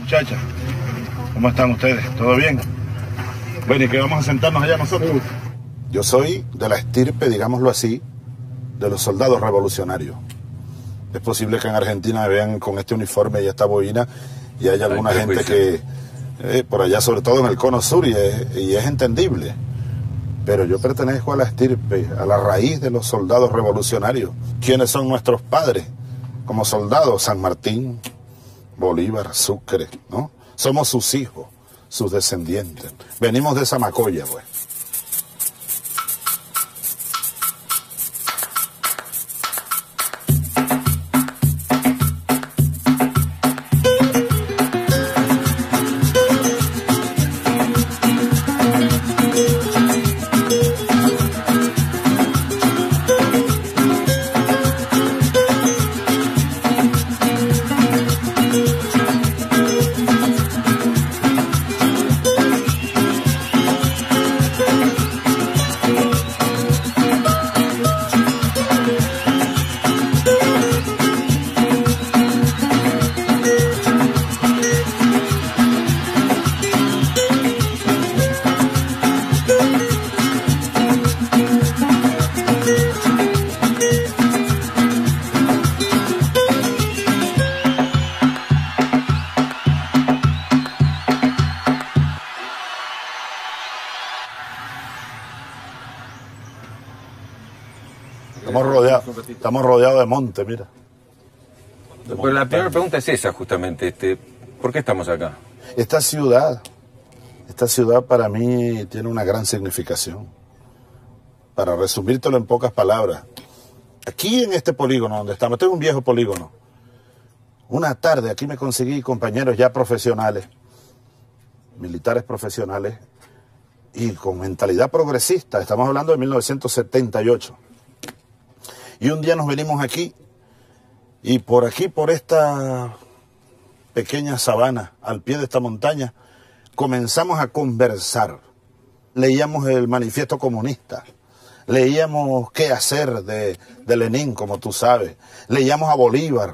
muchachas. ¿Cómo están ustedes? ¿Todo bien? Bueno, ¿y qué vamos a sentarnos allá nosotros? Yo soy de la estirpe, digámoslo así, de los soldados revolucionarios. Es posible que en Argentina me vean con este uniforme y esta boina y haya alguna gente que, por allá, sobre todo en el cono sur, y es entendible. Pero yo pertenezco a la estirpe, a la raíz de los soldados revolucionarios. ¿Quiénes son nuestros padres? Como soldados, San Martín, Bolívar, Sucre, ¿no? Somos sus hijos, sus descendientes. Venimos de esa macolla, pues. Estamos rodeados de monte, mira. Pero la primera pregunta es esa, justamente. ¿Por qué estamos acá? Esta ciudad para mí tiene una gran significación. Para resumírtelo en pocas palabras. Aquí en este polígono donde estamos, este es un viejo polígono. Una tarde aquí me conseguí compañeros ya profesionales, militares profesionales, y con mentalidad progresista. Estamos hablando de 1978. Y un día nos venimos aquí, y por aquí, por esta pequeña sabana, al pie de esta montaña, comenzamos a conversar. Leíamos el Manifiesto Comunista, leíamos Qué hacer de Lenin, como tú sabes, leíamos a Bolívar,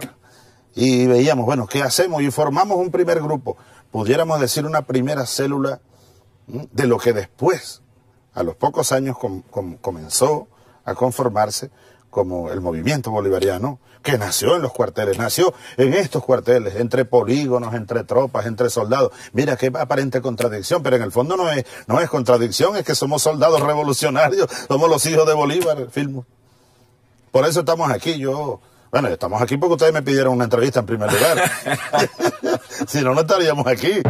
y veíamos, bueno, ¿qué hacemos? Y formamos un primer grupo, pudiéramos decir una primera célula de lo que después, a los pocos años, comenzó a conformarse como el movimiento bolivariano, que nació en los cuarteles, nació en estos cuarteles, entre polígonos, entre tropas, entre soldados. Mira qué aparente contradicción, pero en el fondo no es contradicción, es que somos soldados revolucionarios, somos los hijos de Bolívar, Filmo. Por eso estamos aquí. Bueno, estamos aquí porque ustedes me pidieron una entrevista en primer lugar. Si no, no estaríamos aquí.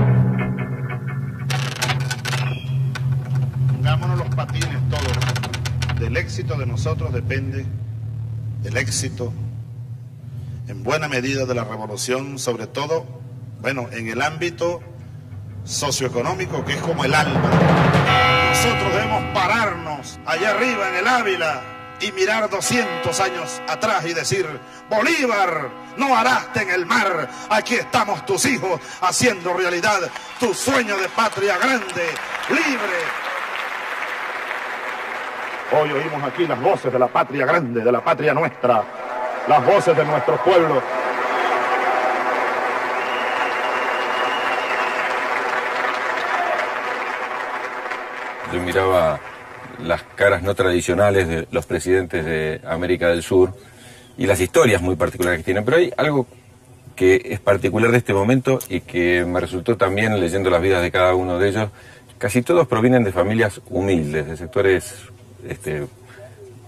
Pongámonos los patines todos. Del éxito de nosotros depende el éxito, en buena medida, de la revolución, sobre todo, bueno, en el ámbito socioeconómico, que es como el alma. Nosotros debemos pararnos allá arriba en el Ávila y mirar 200 años atrás y decir: Bolívar, no araste en el mar, aquí estamos tus hijos haciendo realidad tu sueño de patria grande, libre. Hoy oímos aquí las voces de la patria grande, de la patria nuestra, las voces de nuestro pueblo. Yo miraba las caras no tradicionales de los presidentes de América del Sur y las historias muy particulares que tienen, pero hay algo que es particular de este momento y que me resultó también leyendo las vidas de cada uno de ellos. Casi todos provienen de familias humildes, de sectores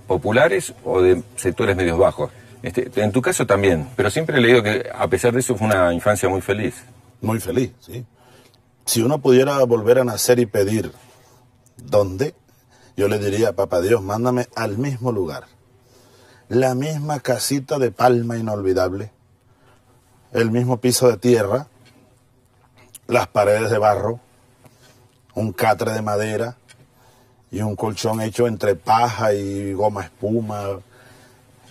populares o de sectores medios bajos. En tu caso también, pero siempre he leído que a pesar de eso fue una infancia muy feliz. Muy feliz, sí. Si uno pudiera volver a nacer y pedir dónde, yo le diría: papá Dios, mándame al mismo lugar. La misma casita de palma inolvidable, el mismo piso de tierra, las paredes de barro, un catre de madera, y un colchón hecho entre paja y goma espuma,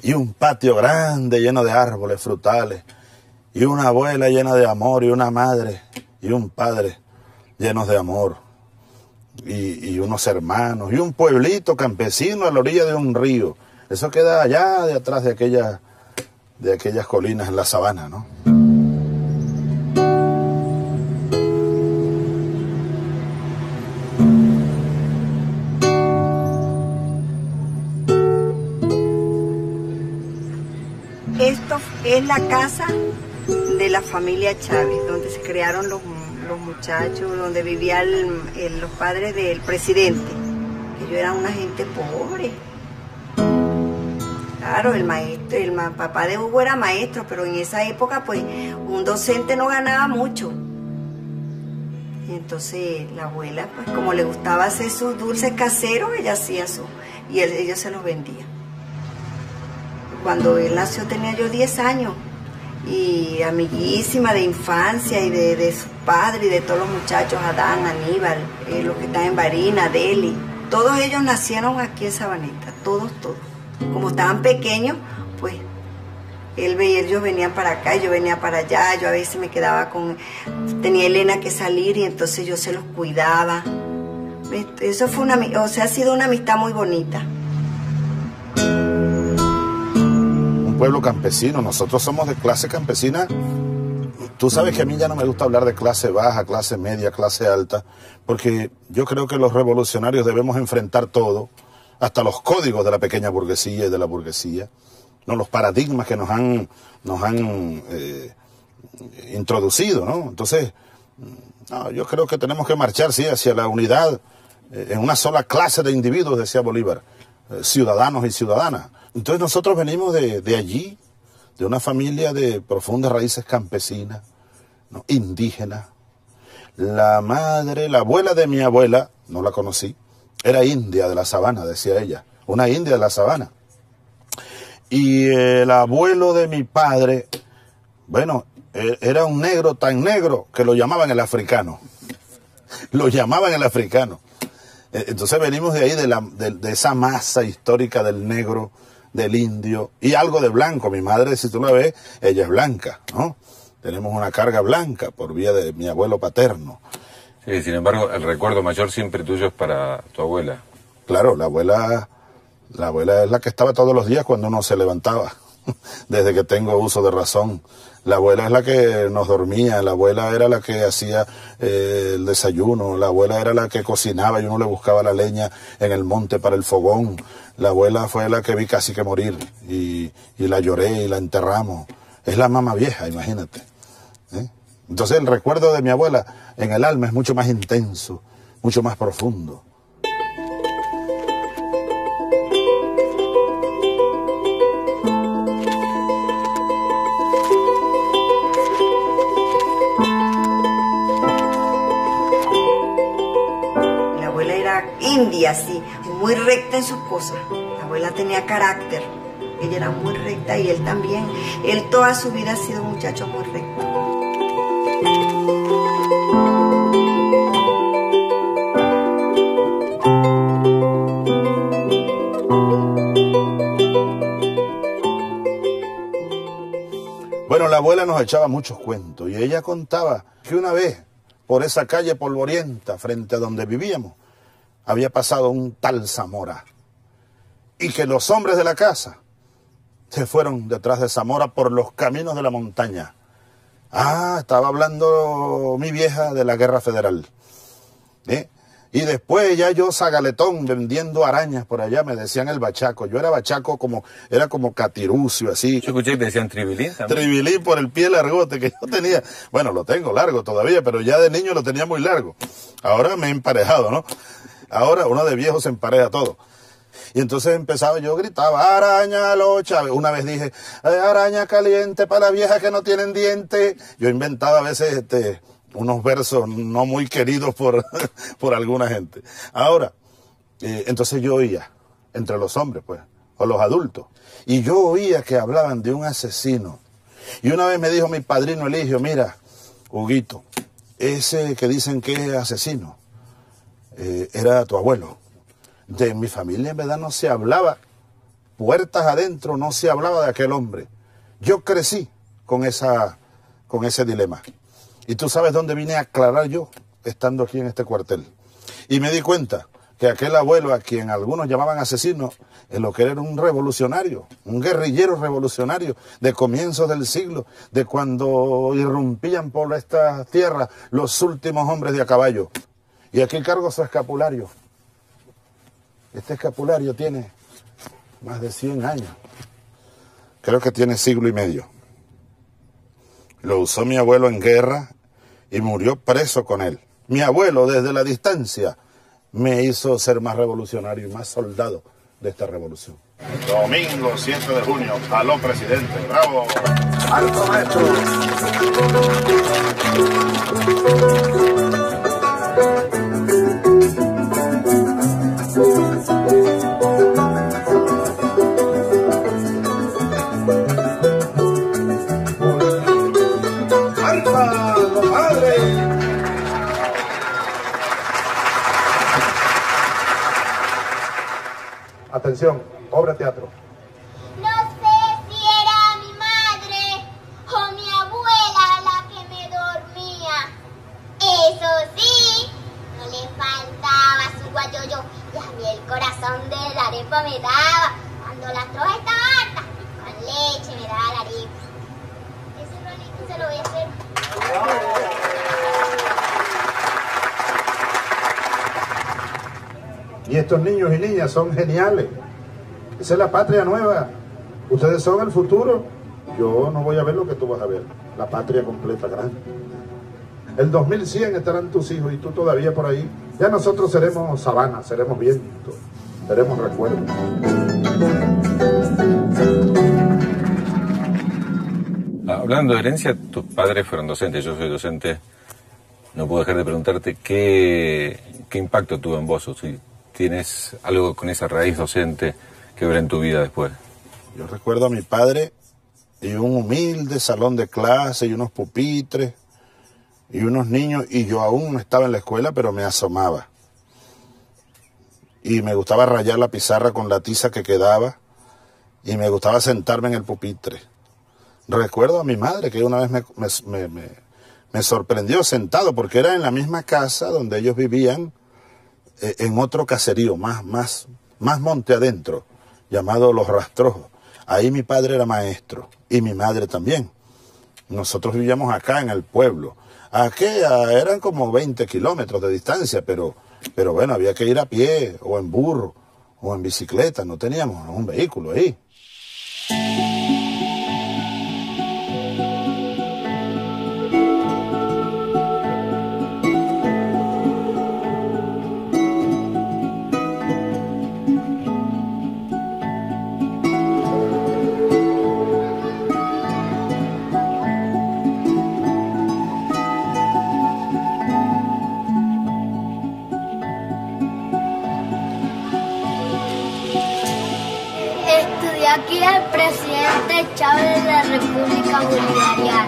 y un patio grande lleno de árboles frutales, y una abuela llena de amor, y una madre y un padre llenos de amor, y unos hermanos, y un pueblito campesino a la orilla de un río. Eso queda allá de atrás de aquellas colinas en la sabana, ¿no? Esto es la casa de la familia Chávez, donde se crearon los muchachos, donde vivían los padres del presidente. Ellos eran una gente pobre. Claro, el papá de Hugo era maestro, pero en esa época, pues, un docente no ganaba mucho. Y entonces la abuela, pues, como le gustaba hacer sus dulces caseros, ella hacía y ellos se los vendían. Cuando él nació tenía yo 10 años, y amiguísima de infancia y de su padre y de todos los muchachos, Adán, Aníbal, los que están en Barina, Deli. Todos ellos nacieron aquí en Sabaneta, todos. Como estaban pequeños, pues ellos venían para acá, yo venía para allá, yo a veces me quedaba tenía Elena que salir y entonces yo se los cuidaba. Eso fue ha sido una amistad muy bonita. Un pueblo campesino, nosotros somos de clase campesina. Tú sabes que a mí ya no me gusta hablar de clase baja, clase media, clase alta, porque yo creo que los revolucionarios debemos enfrentar todo, hasta los códigos de la pequeña burguesía y de la burguesía, ¿no? Los paradigmas que nos han introducido, ¿no? Entonces, yo creo que tenemos que marchar, sí, hacia la unidad en una sola clase de individuos, decía Bolívar, ciudadanos y ciudadanas. Entonces nosotros venimos de allí, de una familia de profundas raíces campesinas, ¿no? Indígenas. La abuela de mi abuela, no la conocí, era india de la sabana, decía ella, una india de la sabana. Y el abuelo de mi padre, bueno, era un negro tan negro que lo llamaban el africano. Lo llamaban el africano. Entonces venimos de ahí, de esa masa histórica del negro, del indio, y algo de blanco. Mi madre, si tú la ves, ella es blanca, ¿no? Tenemos una carga blanca por vía de mi abuelo paterno. Sí, sin embargo, el recuerdo mayor siempre tuyo es para tu abuela. Claro, la abuela es la que estaba todos los días cuando uno se levantaba, desde que tengo uso de razón. La abuela es la que nos dormía, la abuela era la que hacía el desayuno, la abuela era la que cocinaba y uno le buscaba la leña en el monte para el fogón. La abuela fue la que vi casi que morir y la lloré y la enterramos. Es la mamá vieja, imagínate. Entonces el recuerdo de mi abuela en el alma es mucho más intenso, mucho más profundo. La abuela era india, sí, muy recta en sus cosas. La abuela tenía carácter, ella era muy recta y él también. Él toda su vida ha sido un muchacho muy recto. Bueno, la abuela nos echaba muchos cuentos y ella contaba que una vez por esa calle polvorienta frente a donde vivíamos había pasado un tal Zamora y que los hombres de la casa se fueron detrás de Zamora por los caminos de la montaña. Estaba hablando mi vieja de la guerra federal. Y después ya yo zagaletón vendiendo arañas por allá, me decían el bachaco. Yo era bachaco era como catirucio, así. Yo escuché que te decían tribilín también. Tribilín por el pie largote que yo tenía. Bueno, lo tengo largo todavía, pero ya de niño lo tenía muy largo. Ahora me he emparejado, ¿no? Ahora uno de viejo se empareja todo. Y entonces empezaba, yo gritaba, araña locha. Una vez dije, araña caliente para la vieja que no tienen dientes. Yo inventaba a veces unos versos no muy queridos por alguna gente. Ahora, entonces yo oía, entre los hombres, pues, o los adultos, y yo oía que hablaban de un asesino. Y una vez me dijo mi padrino Eligio, mira, Huguito, ese que dicen que es asesino, era tu abuelo. De mi familia en verdad no se hablaba, puertas adentro no se hablaba de aquel hombre. Yo crecí con ese dilema. Y tú sabes dónde vine a aclarar yo, estando aquí en este cuartel. Y me di cuenta que aquel abuelo, a quien algunos llamaban asesino, en lo que era un revolucionario, un guerrillero revolucionario de comienzos del siglo, de cuando irrumpían por esta tierra los últimos hombres de a caballo. Y aquí cargo su escapulario. Este escapulario tiene más de 100 años. creo que tiene siglo y medio. Lo usó mi abuelo en guerra y murió preso con él. Mi abuelo, desde la distancia, me hizo ser más revolucionario y más soldado de esta revolución. Domingo 7 de junio, aló presidente, bravo. ¡Alto, maestro! Atención, obra de teatro. No sé si era mi madre o mi abuela la que me dormía. Eso sí, no le faltaba su guayoyo y a mí el corazón de la arepa me daba. Cuando la troja estaba harta, con leche me daba la arepa. Ese rolito se lo voy a hacer. Y estos niños y niñas son geniales. Esa es la patria nueva. Ustedes son el futuro. Yo no voy a ver lo que tú vas a ver. La patria completa grande. El 2100 estarán tus hijos y tú todavía por ahí. Ya nosotros seremos sabana, seremos viento, seremos recuerdos. Hablando de herencia, tus padres fueron docentes, yo soy docente. No puedo dejar de preguntarte qué impacto tuvo en vos, o si tienes algo con esa raíz docente que ver en tu vida después. Yo recuerdo a mi padre y un humilde salón de clase y unos pupitres y unos niños, y yo aún no estaba en la escuela, pero me asomaba. Y me gustaba rayar la pizarra con la tiza que quedaba y me gustaba sentarme en el pupitre. Recuerdo a mi madre que una vez me sorprendió sentado, porque era en la misma casa donde ellos vivían, en otro caserío, más monte adentro, llamado Los Rastrojos. Ahí mi padre era maestro y mi madre también. Nosotros vivíamos acá en el pueblo. Eran como 20 kilómetros de distancia, pero bueno, había que ir a pie o en burro o en bicicleta, no teníamos un vehículo ahí. Aquí el presidente Chávez de la República Bolivariana.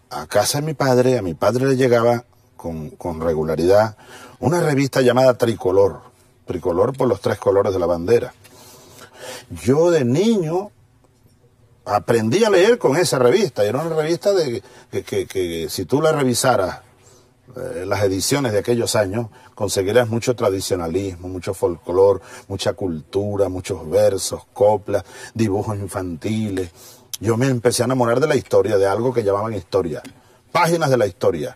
A casa de mi padre, a mi padre le llegaba con regularidad una revista llamada Tricolor. Tricolor por los 3 colores de la bandera. Yo de niño aprendí a leer con esa revista. Era una revista que si tú la revisaras, las ediciones de aquellos años, conseguirás mucho tradicionalismo, mucho folclor, mucha cultura, muchos versos, coplas, dibujos infantiles. Yo me empecé a enamorar de la historia, de algo que llamaban historia, páginas de la historia,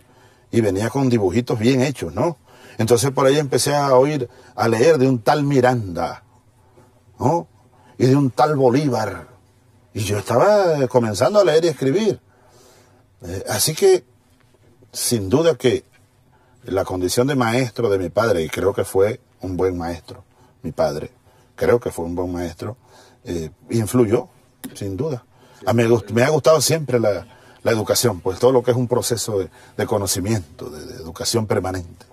y venía con dibujitos bien hechos, ¿no? Entonces por ahí empecé a leer de un tal Miranda, ¿no? Y de un tal Bolívar, y yo estaba comenzando a leer y a escribir. Así que, sin duda que la condición de maestro de mi padre, y creo que fue un buen maestro, mi padre, creo que fue un buen maestro, influyó, sin duda. Me ha gustado siempre la educación, pues todo lo que es un proceso de conocimiento, de educación permanente.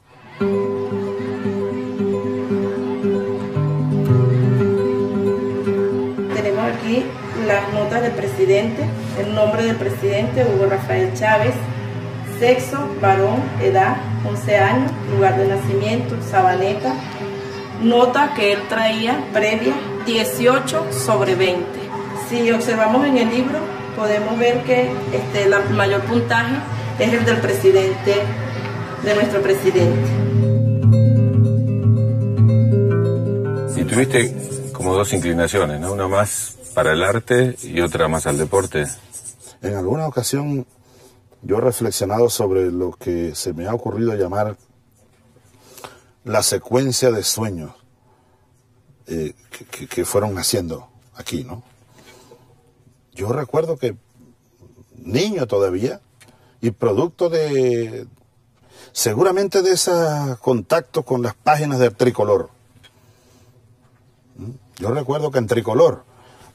Tenemos aquí las notas del presidente, el nombre del presidente, Hugo Rafael Chávez, sexo, varón, edad, 11 años, lugar de nacimiento, Sabaneta, nota que él traía previa, 18/20. Si observamos en el libro, podemos ver que el mayor puntaje es el del presidente, de nuestro presidente. Y tuviste como dos inclinaciones, ¿no? Una más para el arte y otra más al deporte. En alguna ocasión yo he reflexionado sobre lo que se me ha ocurrido llamar la secuencia de sueños que fueron naciendo aquí, ¿no? Yo recuerdo que niño todavía y producto de seguramente de ese contacto con las páginas del Tricolor. Yo recuerdo que en Tricolor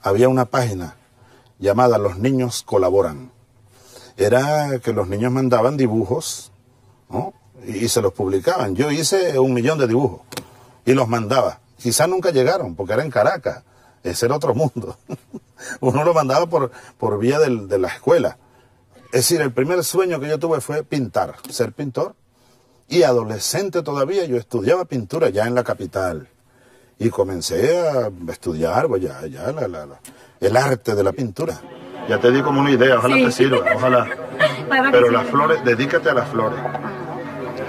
había una página llamada Los Niños Colaboran. Era que los niños mandaban dibujos, ¿no? Y se los publicaban. Yo hice 1 millón de dibujos y los mandaba. Quizás nunca llegaron porque era en Caracas. Ese era otro mundo. Uno lo mandaba por vía de la escuela. Es decir, el primer sueño que yo tuve fue pintar, ser pintor. Y adolescente todavía yo estudiaba pintura ya en la capital. Y comencé a estudiar pues, ya el arte de la pintura. Ya te di como una idea, ojalá te sirva, ojalá. Pero las flores, dedícate a las flores.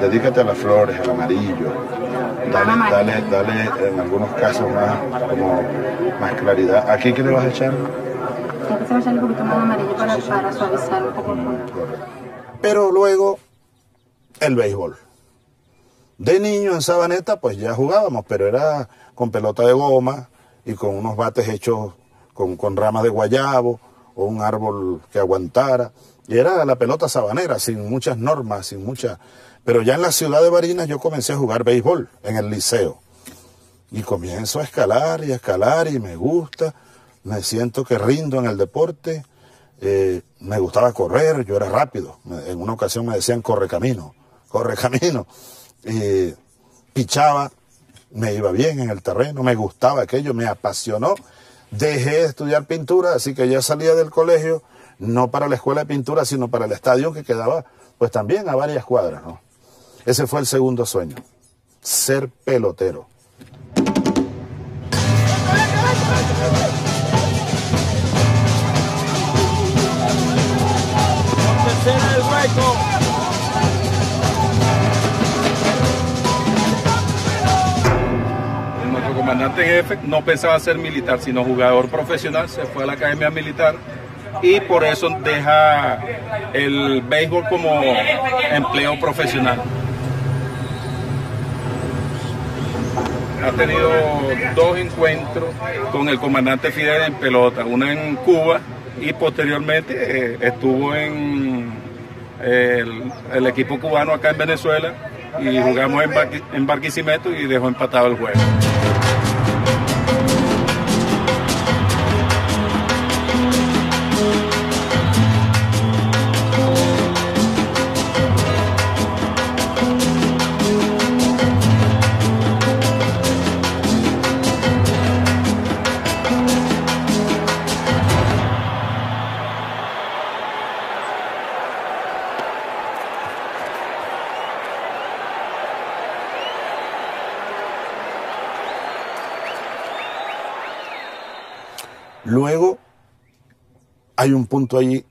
Dedícate a las flores, al amarillo. Dale en algunos casos más claridad. ¿Aquí qué le vas a echar? Aquí se va a echar un poquito más amarillo para suavizar un poco el color. Pero luego, el béisbol. De niño en Sabaneta, pues ya jugábamos, pero era con pelota de goma y con unos bates hechos con ramas de guayabo o un árbol que aguantara. Y era la pelota sabanera, sin muchas normas, sin muchas... Pero ya en la ciudad de Barinas yo comencé a jugar béisbol en el liceo. Y comienzo a escalar y me gusta. Me siento que rindo en el deporte. Me gustaba correr, yo era rápido. En una ocasión me decían corre camino. Pichaba, me iba bien en el terreno, me gustaba aquello, me apasionó. Dejé de estudiar pintura, así que ya salía del colegio, no para la escuela de pintura, sino para el estadio que quedaba, pues también a varias cuadras, ¿no? Ese fue el segundo sueño, ser pelotero. Tercera el hueco. Nuestro comandante jefe no pensaba ser militar, sino jugador profesional, se fue a la academia militar y por eso deja el béisbol como empleo profesional. Ha tenido 2 encuentros con el comandante Fidel en pelota, una en Cuba y posteriormente estuvo en el equipo cubano acá en Venezuela y jugamos en Barquisimeto y dejó empatado el juego. Luego, hay un punto ahí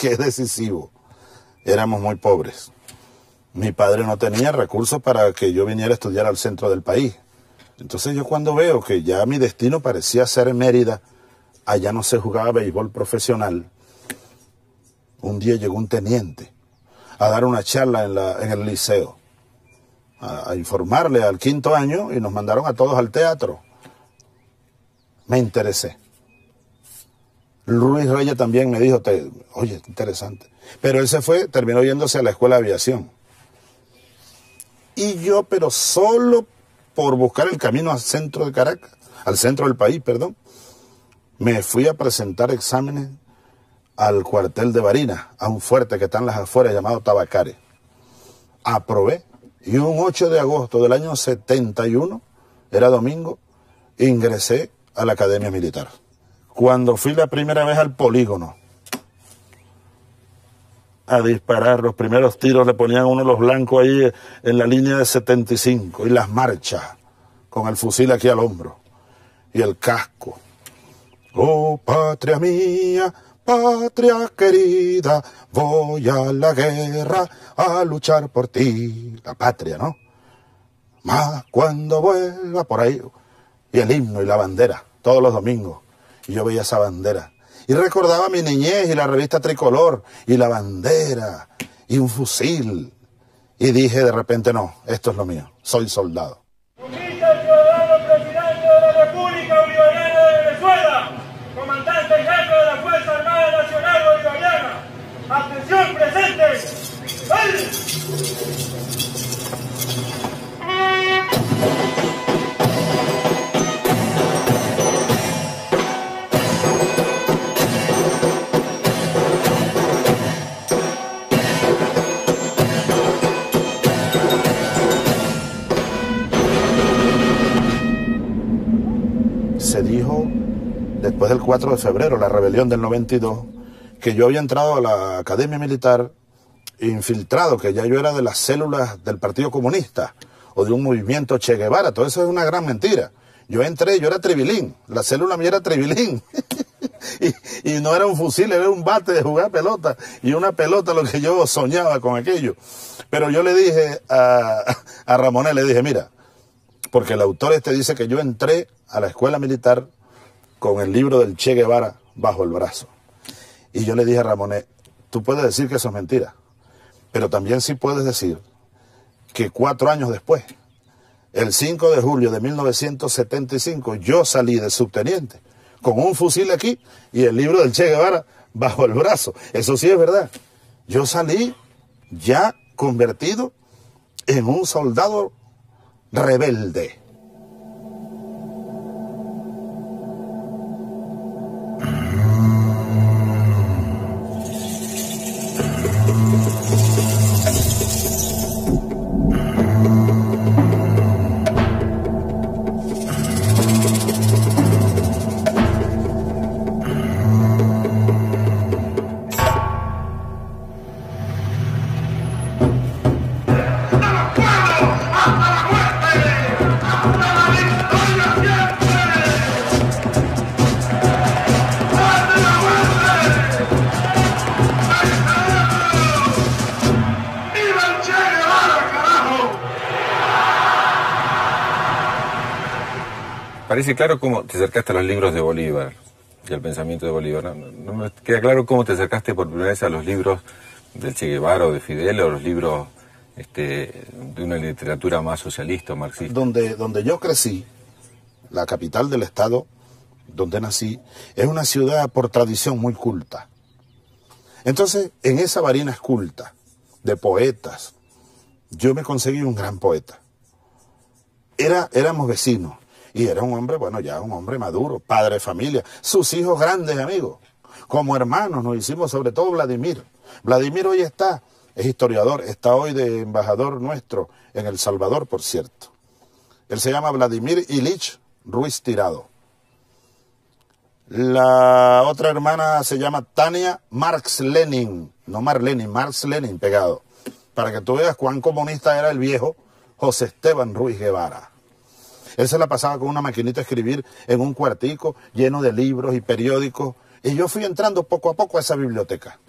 que es decisivo. Éramos muy pobres. Mi padre no tenía recursos para que yo viniera a estudiar al centro del país. Entonces yo cuando veo que ya mi destino parecía ser en Mérida, allá no se jugaba béisbol profesional, un día llegó un teniente a dar una charla en el liceo, a informarle al 5º año y nos mandaron a todos al teatro. Me interesé. Luis Reyes también me dijo, oye, interesante. Pero él se fue, terminó yéndose a la escuela de aviación. Y yo, pero solo por buscar el camino al centro de Caracas, al centro del país, perdón, me fui a presentar exámenes al cuartel de Barinas, a un fuerte que está en las afueras llamado Tabacare. Aprobé y un 8 de agosto del año 71, era domingo, ingresé a la Academia Militar. cuando fui la primera vez al polígono a disparar, los primeros tiros le ponían uno los blancos ahí en la línea de 75 y las marchas con el fusil aquí al hombro y el casco. Oh, patria mía, patria querida, voy a la guerra a luchar por ti. La patria, ¿no? Más cuando vuelva por ahí. Y el himno y la bandera, todos los domingos. Y yo veía esa bandera. Y recordaba mi niñez y la revista Tricolor, y la bandera, y un fusil. Y dije de repente, no, esto es lo mío, soy soldado. Ciudadano presidente de la República Bolivariana de Venezuela, comandante en jefe de la Fuerza Armada Nacional Bolivariana. Atención presente. ¡Ay! Se dijo, después del 4 de febrero, la rebelión del 92, que yo había entrado a la academia militar infiltrado, que ya yo era de las células del Partido Comunista o de un movimiento Che Guevara. Todo eso es una gran mentira. Yo entré, yo era tribilín, la célula mía era tribilín. y no era un fusil, era un bate de jugar pelota, y una pelota lo que yo soñaba con aquello. Pero yo le dije a Ramonet, le dije, mira, porque el autor dice que yo entré a la escuela militar con el libro del Che Guevara bajo el brazo. Y yo le dije a Ramonet, tú puedes decir que eso es mentira, pero también sí puedes decir que 4 años después, el 5 de julio de 1975, yo salí de subteniente con un fusil aquí y el libro del Che Guevara bajo el brazo. Eso sí es verdad. Yo salí ya convertido en un soldado rebelde. Parece claro cómo te acercaste a los libros de Bolívar y al pensamiento de Bolívar. No me queda claro cómo te acercaste por primera vez a los libros del Che Guevara o de Fidel, o los libros de una literatura más socialista o marxista. Donde yo crecí, la capital del estado, donde nací, es una ciudad por tradición muy culta. Entonces, en esa Barinas culta de poetas, yo me conseguí un gran poeta. Éramos vecinos. Y era un hombre, bueno, ya un hombre maduro, padre de familia, sus hijos grandes amigos, como hermanos nos hicimos, sobre todo Vladimir. Vladimir hoy es historiador, está hoy de embajador nuestro en El Salvador, por cierto. Él se llama Vladimir Ilich Ruiz Tirado. La otra hermana se llama Tania Marx Lenin, no Marlenin, Marx Lenin pegado, para que tú veas cuán comunista era el viejo José Esteban Ruiz Guevara. Él se la pasaba con una maquinita a escribir en un cuartico lleno de libros y periódicos. Y yo fui entrando poco a poco a esa biblioteca.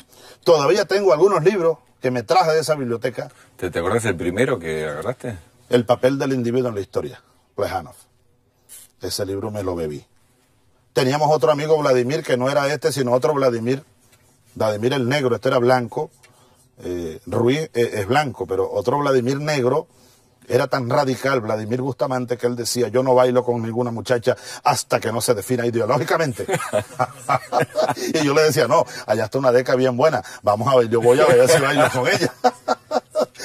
Todavía tengo algunos libros que me traje de esa biblioteca. ¿Te acordás el primero que agarraste? El papel del individuo en la historia, Plejánov. Ese libro me lo bebí. Teníamos otro amigo, Vladimir, que no era sino otro Vladimir. Vladimir el negro, este era blanco. Ruiz es blanco, pero otro Vladimir negro. Era tan radical Vladimir Bustamante que él decía, yo no bailo con ninguna muchacha hasta que no se defina ideológicamente. Y yo le decía, no, allá está una deca bien buena, yo voy a ver si bailo con ella.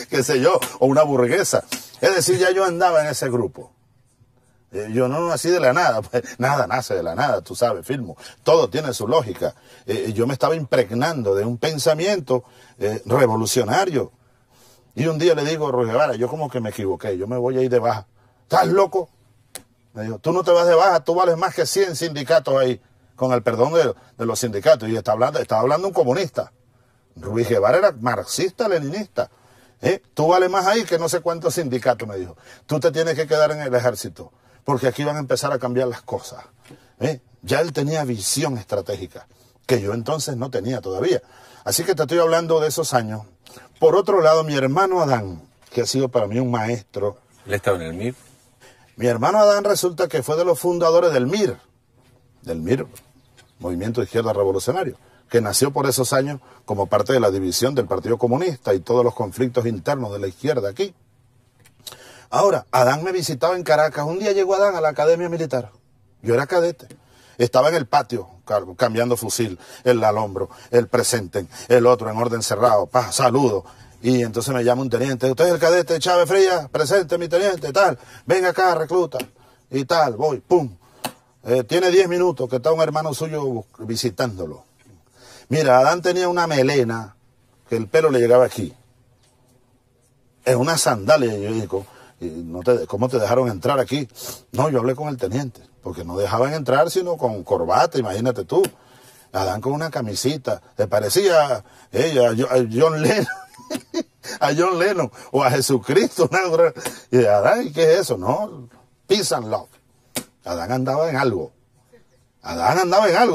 Qué sé yo, o una burguesa. Es decir, ya yo andaba en ese grupo. Yo no nací de la nada, pues, nada nace de la nada, tú sabes, Filmo. Todo tiene su lógica. Yo me estaba impregnando de un pensamiento revolucionario. Y un día le digo a Ruiz Guevara, yo como que me equivoqué, yo me voy a ir de baja. ¿Estás loco? Me dijo, tú no te vas de baja, tú vales más que 100 sindicatos ahí. con el perdón de los sindicatos. Y estaba hablando un comunista. Ruiz Guevara era marxista, leninista. Tú vales más ahí que no sé cuántos sindicatos, me dijo. Tú te tienes que quedar en el ejército, porque aquí van a empezar a cambiar las cosas. Ya él tenía visión estratégica, que yo entonces no tenía todavía. Así que te estoy hablando de esos años. Por otro lado, mi hermano Adán, que ha sido para mí un maestro. ¿Él estaba en el MIR? Mi hermano Adán resulta que fue de los fundadores del MIR, Movimiento de Izquierda Revolucionario, que nació por esos años como parte de la división del Partido Comunista y todos los conflictos internos de la izquierda aquí. Ahora, Adán me visitaba en Caracas. Un día llegó Adán a la Academia Militar. Yo era cadete. Estaba en el patio, cambiando fusil, el al hombro, el presenten, el otro en orden cerrado, saludo. Y entonces me llama un teniente, usted es el cadete Chávez Frías, presente mi teniente, tal, venga acá, recluta, y tal, voy, pum. Tiene 10 minutos que está un hermano suyo visitándolo. Mira, Adán tenía una melena, que el pelo le llegaba aquí. Es una sandalia, y yo digo, ¿cómo te dejaron entrar aquí? No, yo hablé con el teniente, porque no dejaban entrar sino con corbata, imagínate tú. Adán con una camisita, le parecía a John Lennon. A John Lennon o a Jesucristo. Y Adán, ¿y qué es eso? No, peace and love. Adán andaba en algo.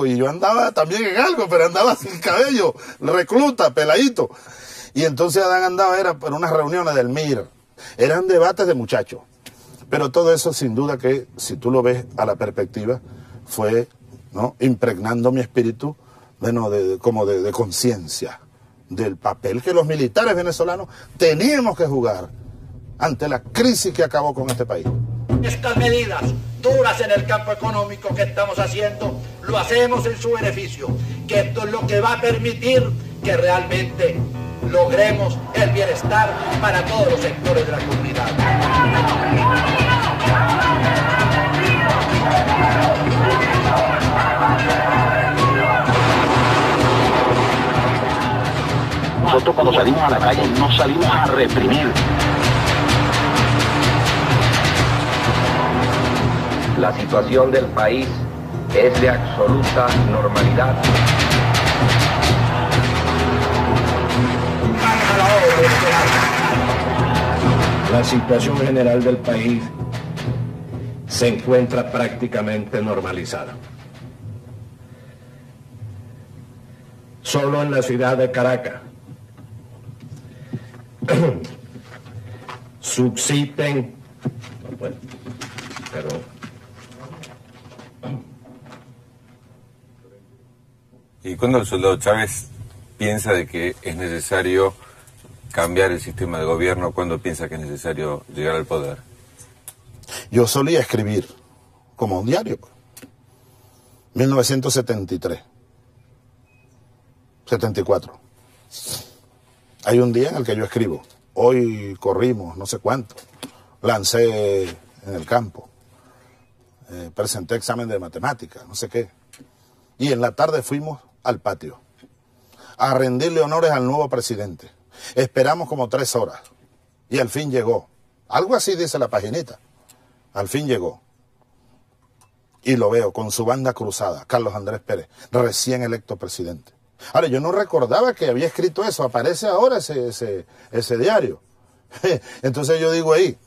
Y yo andaba también en algo, pero andaba sin cabello, recluta, peladito. Y entonces Adán era por unas reuniones del MIR. Eran debates de muchachos. Pero todo eso, sin duda que, si tú lo ves a la perspectiva, fue, ¿no?, impregnando mi espíritu, como de conciencia del papel que los militares venezolanos teníamos que jugar ante la crisis que acabó con este país. Estas medidas duras en el campo económico que estamos haciendo, lo hacemos en su beneficio, que esto es lo que va a permitir que realmente logremos el bienestar para todos los sectores de la comunidad. Nosotros cuando salimos a la calle no salimos a reprimir. La situación del país es de absoluta normalidad. La situación general del país se encuentra prácticamente normalizada. Solo en la ciudad de Caracas subsisten, ¿Y cuándo el soldado Chávez piensa de que es necesario cambiar el sistema de gobierno? ¿Cuándo piensa que es necesario llegar al poder? Yo solía escribir como un diario. 1973. 74. Hay un día en el que yo escribo. Hoy corrimos no sé cuánto. Lancé en el campo. Presenté examen de matemáticas, no sé qué. Y en la tarde fuimos al patio a rendirle honores al nuevo presidente. Esperamos como 3 horas. Y al fin llegó. Algo así dice la paginita. Al fin llegó. Y lo veo con su banda cruzada, Carlos Andrés Pérez, recién electo presidente. Ahora, yo no recordaba que había escrito eso. Aparece ahora ese diario. Entonces yo digo ahí,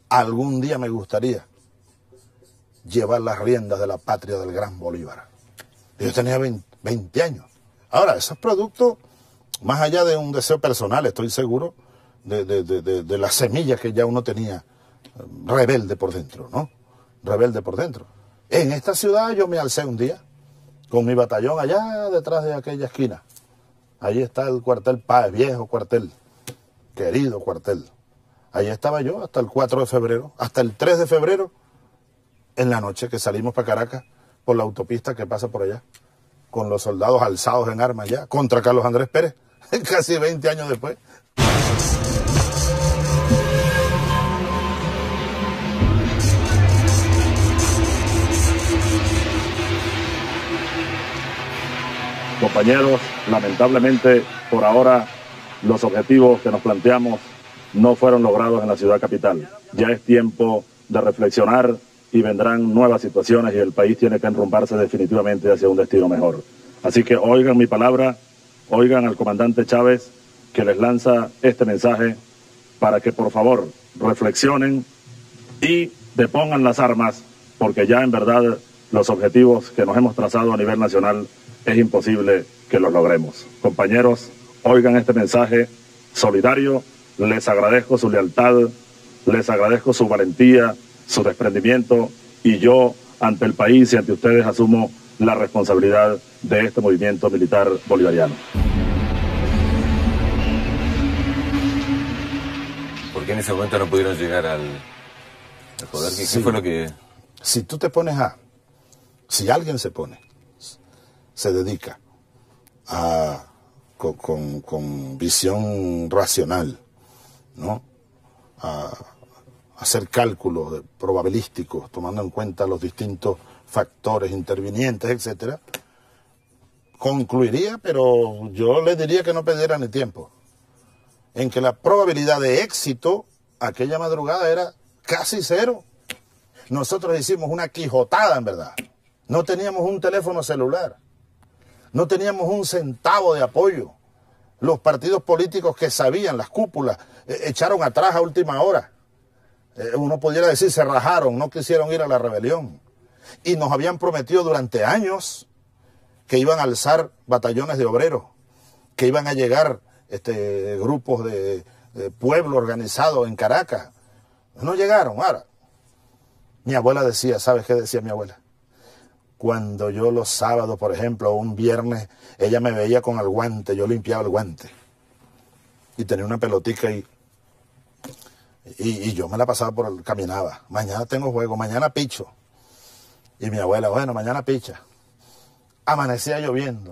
algún día me gustaría llevar las riendas de la patria del gran Bolívar. Yo tenía 20 años. Ahora, esos productos, más allá de un deseo personal, estoy seguro, de la semilla que ya uno tenía, rebelde por dentro, ¿no? Rebelde por dentro. En esta ciudad yo me alcé un día, con mi batallón allá detrás de aquella esquina. Ahí está el cuartel Páez, viejo cuartel, querido cuartel. Ahí estaba yo hasta el 4 de febrero, hasta el 3 de febrero, en la noche que salimos para Caracas, por la autopista que pasa por allá, con los soldados alzados en armas ya, contra Carlos Andrés Pérez, casi 20 años después. Compañeros, lamentablemente, por ahora, los objetivos que nos planteamos no fueron logrados en la ciudad capital. Ya es tiempo de reflexionar y vendrán nuevas situaciones y el país tiene que enrumbarse definitivamente hacia un destino mejor. Así que oigan mi palabra, oigan al comandante Chávez que les lanza este mensaje para que por favor reflexionen y depongan las armas, porque ya en verdad los objetivos que nos hemos trazado a nivel nacional es imposible que los logremos. Compañeros, oigan este mensaje solidario, les agradezco su lealtad, les agradezco su valentía, su desprendimiento, y yo ante el país y ante ustedes asumo la responsabilidad de este movimiento militar bolivariano. ¿Por qué en ese momento no pudieron llegar al poder? ¿Qué fue lo que...? Si tú te pones si alguien se dedica a, con visión racional, ¿no?, a hacer cálculos probabilísticos, tomando en cuenta los distintos factores intervinientes, etcétera, concluiría, pero yo le diría que no perdiera ni tiempo, en que la probabilidad de éxito aquella madrugada era casi cero. Nosotros hicimos una quijotada, en verdad. No teníamos un teléfono celular, no teníamos un centavo de apoyo. Los partidos políticos que sabían, las cúpulas, echaron atrás a última hora. Uno pudiera decir, se rajaron, no quisieron ir a la rebelión. Y nos habían prometido durante años que iban a alzar batallones de obreros, que iban a llegar grupos de pueblo organizado en Caracas. No llegaron. Ahora, mi abuela decía, ¿sabes qué decía mi abuela? Cuando yo los sábados, por ejemplo, un viernes, ella me veía con el guante, yo limpiaba el guante. Y tenía una pelotica y yo me la pasaba caminaba. Mañana tengo juego, mañana picho. Y mi abuela, bueno, mañana picha. Amanecía lloviendo.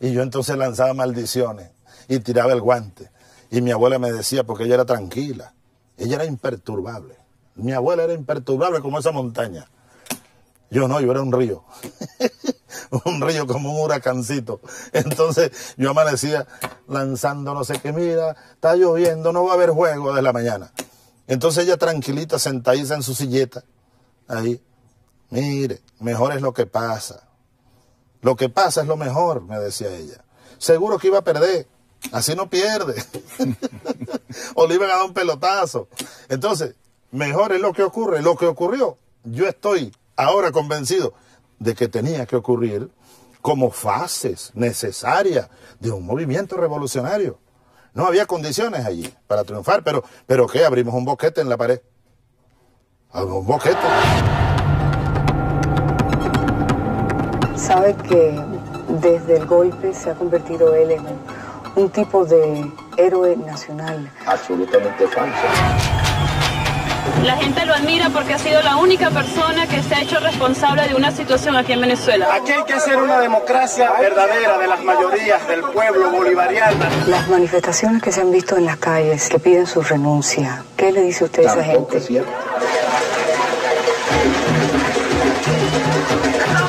Y yo entonces lanzaba maldiciones y tiraba el guante. Y mi abuela me decía, porque ella era tranquila, ella era imperturbable. Mi abuela era imperturbable como esa montaña. Yo no, yo era un río. Un río como un huracancito. Entonces yo amanecía lanzando no sé qué, mira, está lloviendo, no va a haber juego de la mañana. Entonces ella tranquilita, sentadiza en su silleta, ahí, mire, mejor es lo que pasa. Lo que pasa es lo mejor, me decía ella. Seguro que iba a perder, así no pierde. O le iban a dar un pelotazo. Entonces, mejor es lo que ocurre. Lo que ocurrió, yo estoy ahora convencido de que tenía que ocurrir como fases necesarias de un movimiento revolucionario. No había condiciones allí para triunfar, pero ¿qué? Abrimos un boquete en la pared. Abrimos un boquete. Sabe que desde el golpe se ha convertido él en un tipo de héroe nacional. Absolutamente falso. La gente lo admira porque ha sido la única persona que se ha hecho responsable de una situación aquí en Venezuela. Aquí hay que hacer una democracia verdadera de las mayorías del pueblo bolivariano. Las manifestaciones que se han visto en las calles que piden su renuncia, ¿qué le dice usted a esa gente? Estamos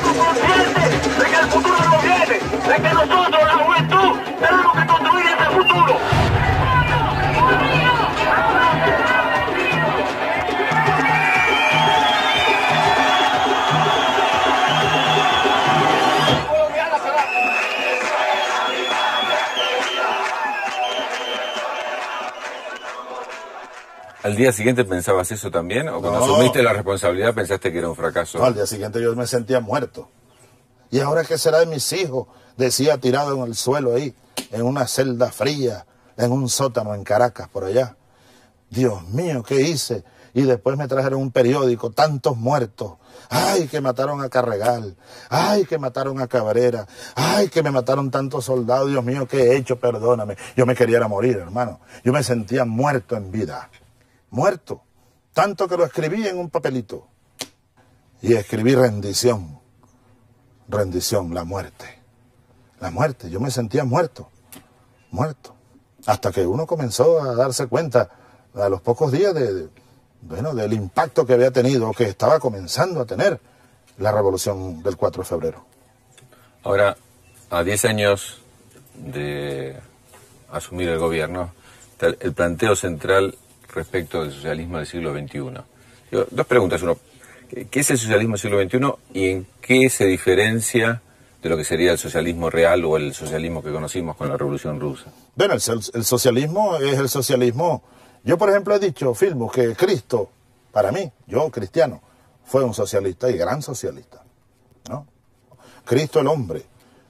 conscientes de que el futuro no viene, de que nosotros, la juventud, tenemos que construir ese futuro. ¿Al día siguiente pensabas eso también? ¿O cuando asumiste la responsabilidad pensaste que era un fracaso? No, al día siguiente yo me sentía muerto. ¿Y ahora qué será de mis hijos? Decía tirado en el suelo ahí, en una celda fría, en un sótano en Caracas, por allá. Dios mío, ¿qué hice? Y después me trajeron un periódico, tantos muertos. Ay, que mataron a Carregal. Ay, que mataron a Cabrera. Ay, que me mataron tantos soldados. Dios mío, ¿qué he hecho? Perdóname. Yo me quería morir, hermano. Yo me sentía muerto en vida. Muerto, tanto que lo escribí en un papelito y escribí rendición, la muerte, yo me sentía muerto, hasta que uno comenzó a darse cuenta a los pocos días del impacto que había tenido, que estaba comenzando a tener la revolución del 4 de febrero. Ahora, a 10 años de asumir el gobierno, el planteo central respecto del socialismo del siglo XXI. Dos preguntas. Uno, ¿Qué es el socialismo del siglo XXI y en qué se diferencia de lo que sería el socialismo real o el socialismo que conocimos con la Revolución Rusa? Bueno, el socialismo es el socialismo. Yo, por ejemplo, he dicho, Filmus, que Cristo, para mí, yo cristiano, fue un socialista y gran socialista, ¿no? Cristo el hombre,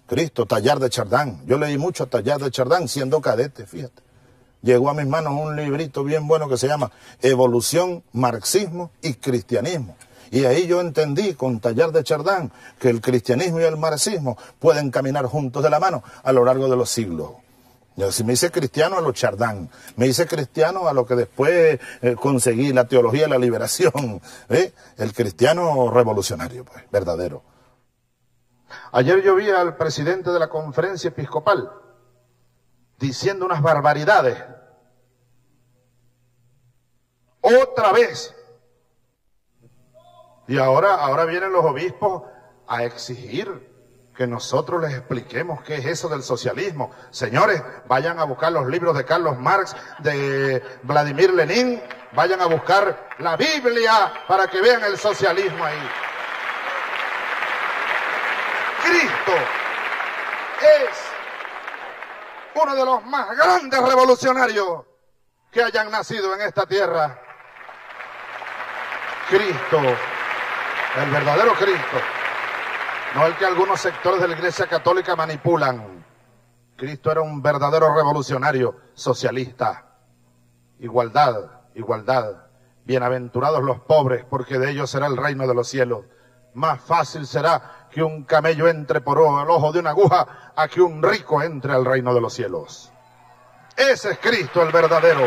Cristo, Teilhard de Chardin. Yo leí mucho a Teilhard de Chardin siendo cadete, fíjate. Llegó a mis manos un librito bien bueno que se llama Evolución, Marxismo y Cristianismo. Y ahí yo entendí con Teilhard de Chardin que el cristianismo y el marxismo pueden caminar juntos de la mano a lo largo de los siglos. Si me hice cristiano a lo Chardin, me hice cristiano a lo que después conseguí, la teología de la liberación, el cristiano revolucionario, pues, verdadero. Ayer yo vi al presidente de la conferencia episcopal diciendo unas barbaridades. Otra vez. Y ahora vienen los obispos a exigir que nosotros les expliquemos qué es eso del socialismo. Señores, vayan a buscar los libros de Carlos Marx, de Vladimir Lenin, vayan a buscar la Biblia para que vean el socialismo ahí. Cristo es uno de los más grandes revolucionarios que hayan nacido en esta tierra. Cristo, el verdadero Cristo, no el que algunos sectores de la Iglesia Católica manipulan. Cristo era un verdadero revolucionario socialista. Igualdad, igualdad. Bienaventurados los pobres, porque de ellos será el reino de los cielos. Más fácil será que un camello entre por el ojo de una aguja a que un rico entre al reino de los cielos. Ese es Cristo el verdadero.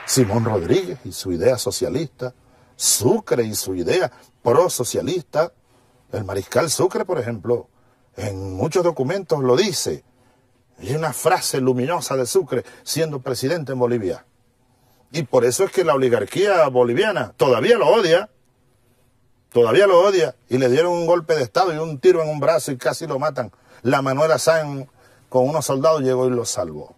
Simón Rodríguez y su idea socialista, Sucre y su idea prosocialista. El mariscal Sucre, por ejemplo, en muchos documentos lo dice. Hay una frase luminosa de Sucre siendo presidente en Bolivia. Y por eso es que la oligarquía boliviana todavía lo odia. Todavía lo odia. Y le dieron un golpe de estado y un tiro en un brazo y casi lo matan. La Manuela Sáenz con unos soldados llegó y lo salvó.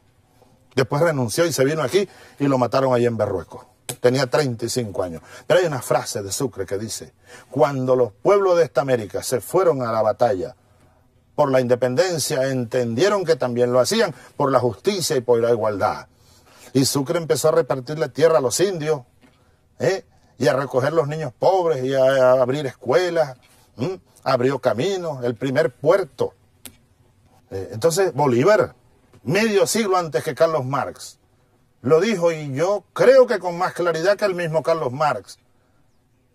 Después renunció y se vino aquí y lo mataron allí en Berruecos. Tenía 35 años. Pero hay una frase de Sucre que dice: cuando los pueblos de esta América se fueron a la batalla por la independencia, entendieron que también lo hacían por la justicia y por la igualdad. Y Sucre empezó a repartirle tierra a los indios, y a recoger los niños pobres, y a abrir escuelas, abrió caminos, el primer puerto. Entonces Bolívar, medio siglo antes que Carlos Marx, lo dijo, y yo creo que con más claridad que el mismo Carlos Marx.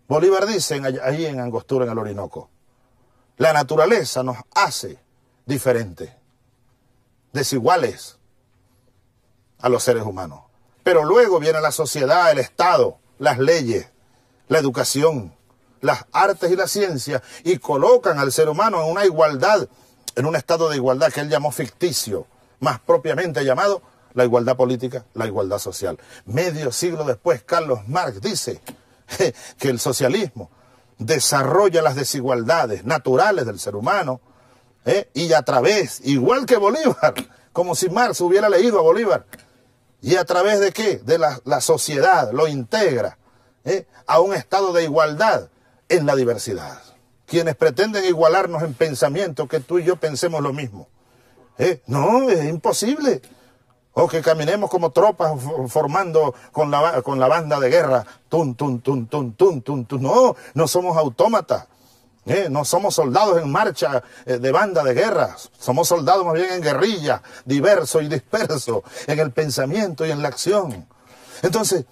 Bolívar dice ahí en Angostura, en el Orinoco: la naturaleza nos hace diferentes, desiguales a los seres humanos. Pero luego viene la sociedad, el Estado, las leyes, la educación, las artes y la ciencia, y colocan al ser humano en una igualdad, en un estado de igualdad que él llamó ficticio, más propiamente llamado la igualdad política, la igualdad social. Medio siglo después, Carlos Marx dice que el socialismo desarrolla las desigualdades naturales del ser humano, y a través, igual que Bolívar, como si Marx hubiera leído a Bolívar, y a través de ¿qué? De la sociedad, lo integra a un estado de igualdad en la diversidad. Quienes pretenden igualarnos en pensamiento, que tú y yo pensemos lo mismo, no, es imposible. O que caminemos como tropas formando con la banda de guerra. Tun, tun, tun, tun, tun, tun, tun. No, no somos autómatas. No somos soldados en marcha de banda de guerra. Somos soldados más bien en guerrilla, diversos y dispersos en el pensamiento y en la acción. Entonces,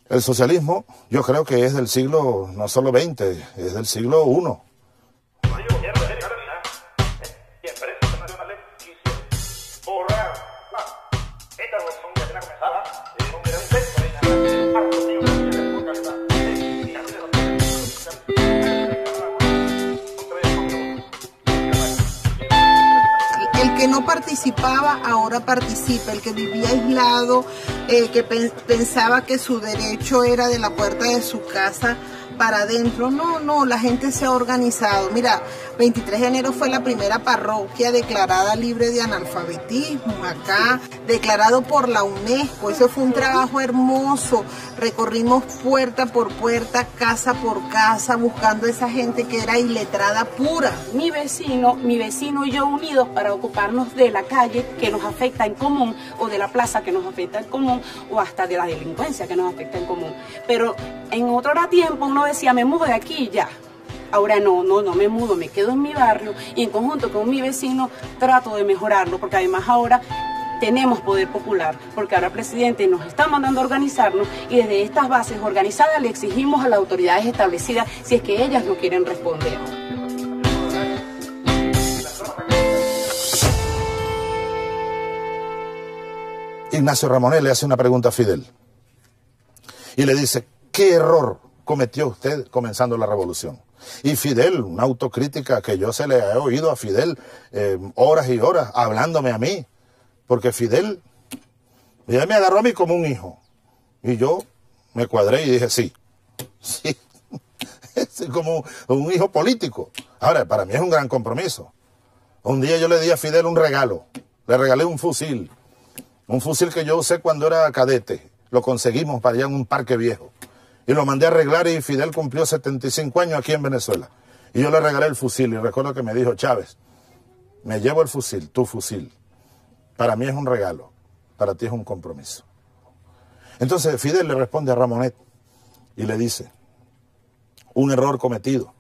el socialismo yo creo que es del siglo, no solo XX, es del siglo I. El que no participa participaba, ahora participa. El que vivía aislado, que pensaba que su derecho era de la puerta de su casa para adentro. No, la gente se ha organizado. Mira, 23 de enero fue la primera parroquia declarada libre de analfabetismo acá, declarado por la UNESCO. Eso fue un trabajo hermoso. Recorrimos puerta por puerta, casa por casa, buscando a esa gente que era iletrada pura. Mi vecino y yo unidos para ocuparnos de la calle que nos afecta en común, o de la plaza que nos afecta en común, o hasta de la delincuencia que nos afecta en común. Pero en otro tiempo uno decía, me mudo de aquí y ya. Ahora no me mudo, me quedo en mi barrio y en conjunto con mi vecino trato de mejorarlo, porque además ahora tenemos poder popular, porque ahora el presidente nos está mandando a organizarnos y desde estas bases organizadas le exigimos a las autoridades establecidas si es que ellas no quieren responder. Ignacio Ramonet le hace una pregunta a Fidel y le dice, ¿qué error cometió usted comenzando la revolución? Y Fidel, una autocrítica que yo se le he oído a Fidel horas y horas hablándome a mí, porque Fidel ya me agarró a mí como un hijo y yo me cuadré y dije sí, es como un hijo político. Ahora, para mí es un gran compromiso. Un día yo le di a Fidel un regalo, le regalé un fusil que yo usé cuando era cadete, lo conseguimos para allá en un parque viejo. Y lo mandé a arreglar y Fidel cumplió 75 años aquí en Venezuela. Y yo le regalé el fusil y recuerdo que me dijo, Chávez, me llevo el fusil, tu fusil. Para mí es un regalo, para ti es un compromiso. Entonces Fidel le responde a Ramonet y le dice, un error cometido,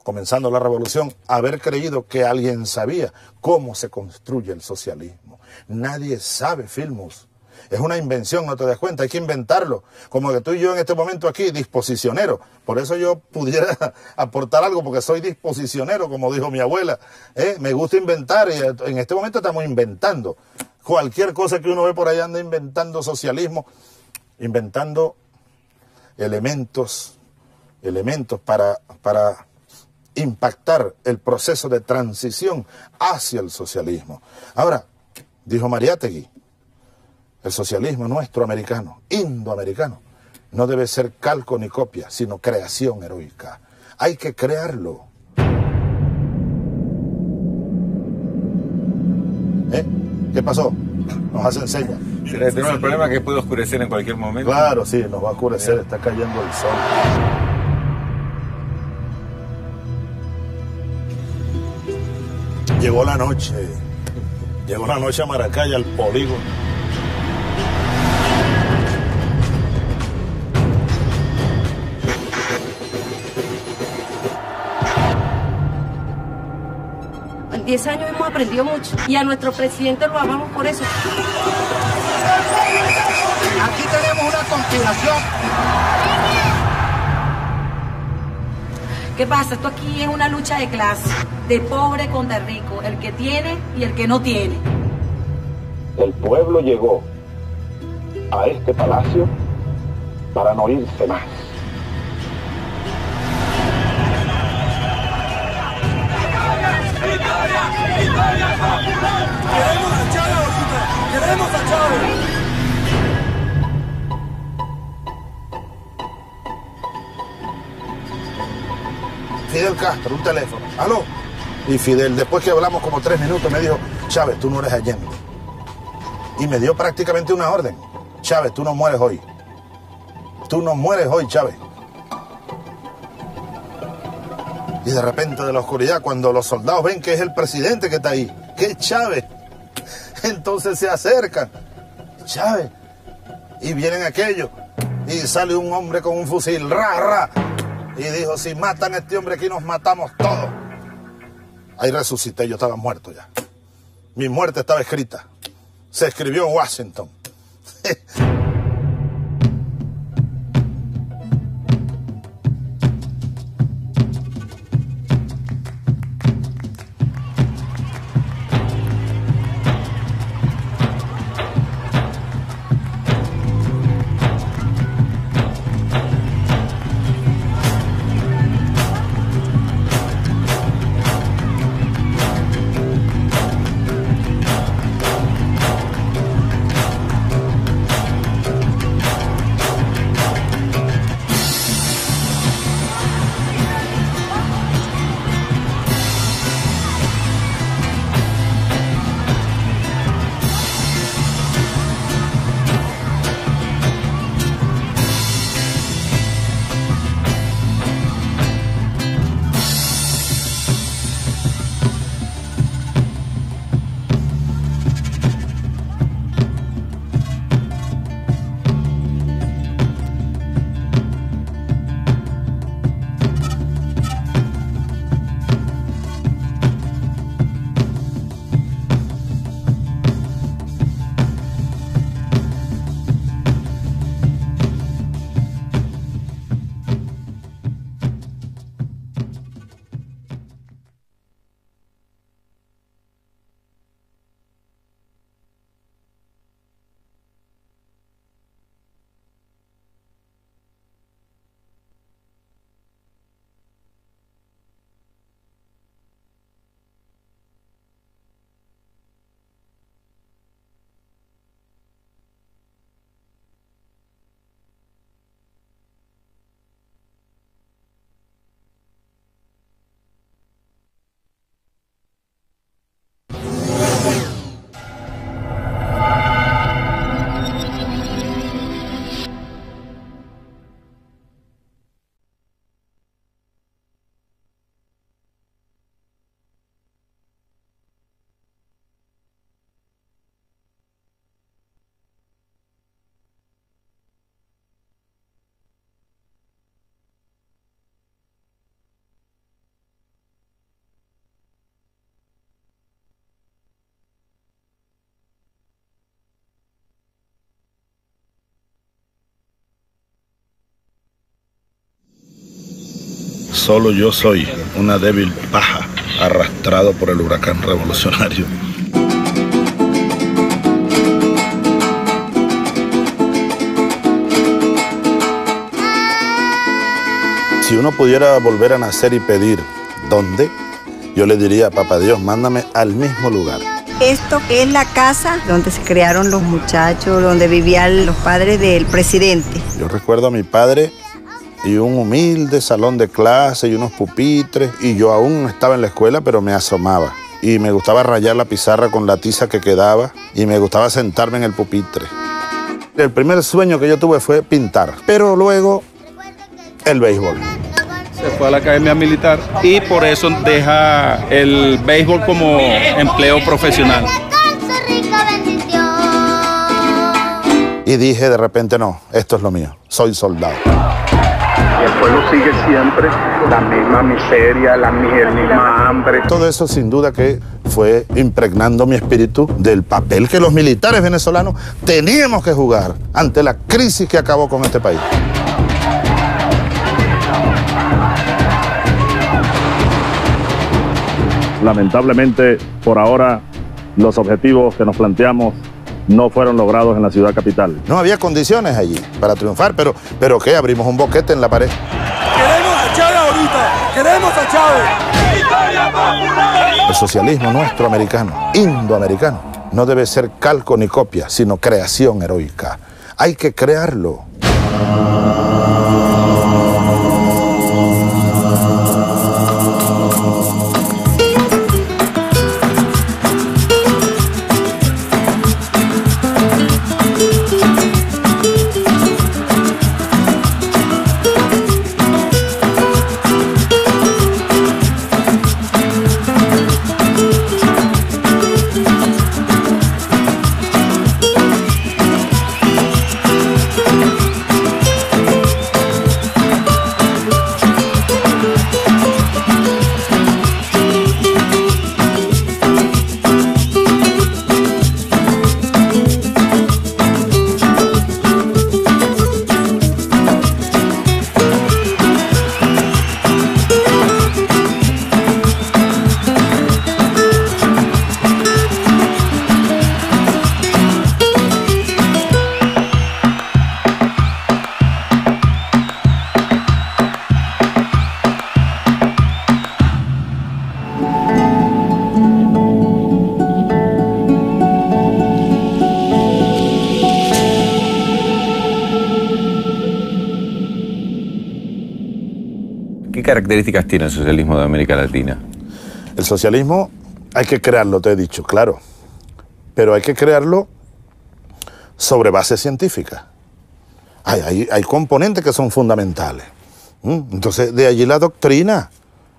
comenzando la revolución, haber creído que alguien sabía cómo se construye el socialismo. Nadie sabe, Filmus. Es una invención, no te das cuenta, hay que inventarlo. Como que tú y yo en este momento aquí, disposicionero. Por eso yo pudiera aportar algo, porque soy disposicionero, como dijo mi abuela. Me gusta inventar y en este momento estamos inventando. Cualquier cosa que uno ve por allá anda inventando socialismo, inventando elementos para impactar el proceso de transición hacia el socialismo. Ahora, dijo Mariátegui, el socialismo nuestro americano, indoamericano, no debe ser calco ni copia, sino creación heroica. Hay que crearlo. ¿Qué pasó? Nos hacen señas. Tenemos el problema que puede oscurecer en cualquier momento. Claro, sí, nos va a oscurecer, está cayendo el sol. Llegó la noche a Maracay, al polígono. En 10 años hemos aprendido mucho y a nuestro presidente lo amamos por eso. Aquí tenemos una conspiración. ¿Qué pasa? Esto aquí es una lucha de clase, de pobre contra rico, el que tiene y el que no tiene. El pueblo llegó a este palacio para no irse más. ¡Queremos a Chávez! ¡Queremos a Chávez! Fidel Castro, un teléfono. ¿Aló? Y Fidel, después que hablamos como 3 minutos, me dijo, Chávez, tú no eres Allende. Y me dio prácticamente una orden. Chávez, tú no mueres hoy. Tú no mueres hoy, Chávez. Y de repente de la oscuridad, cuando los soldados ven que es el presidente que está ahí, que es Chávez, entonces se acercan. Chávez. Y vienen aquellos. Y sale un hombre con un fusil. ¡Ra, ra! Y dijo, si matan a este hombre aquí nos matamos todos. Ahí resucité, yo estaba muerto ya. Mi muerte estaba escrita. Se escribió en Washington. solo yo soy una débil paja arrastrado por el huracán revolucionario. Si uno pudiera volver a nacer y pedir ¿dónde? Yo le diría, papá Dios, mándame al mismo lugar. Esto es la casa donde se crearon los muchachos, donde vivían los padres del presidente. Yo recuerdo a mi padre y un humilde salón de clase y unos pupitres, y yo aún no estaba en la escuela, pero me asomaba. Y me gustaba rayar la pizarra con la tiza que quedaba, y me gustaba sentarme en el pupitre. El primer sueño que yo tuve fue pintar, pero luego el béisbol. Se fue a la academia militar y por eso deja el béisbol como empleo profesional. Y dije de repente, no, esto es lo mío, soy soldado. Y el pueblo sigue siempre la misma miseria, la misma hambre. Todo eso sin duda que fue impregnando mi espíritu del papel que los militares venezolanos teníamos que jugar ante la crisis que acabó con este país. Lamentablemente, por ahora, los objetivos que nos planteamos no fueron logrados en la ciudad capital. No había condiciones allí para triunfar, pero ¿qué? Abrimos un boquete en la pared. ¡Queremos a Chávez ahorita! ¡Queremos a Chávez! El socialismo nuestro americano, indoamericano, no debe ser calco ni copia, sino creación heroica. Hay que crearlo. ¿Qué características tiene el socialismo de América Latina? El socialismo hay que crearlo, te he dicho, claro. Pero hay que crearlo sobre base científica. Hay componentes que son fundamentales. Entonces, de allí la doctrina.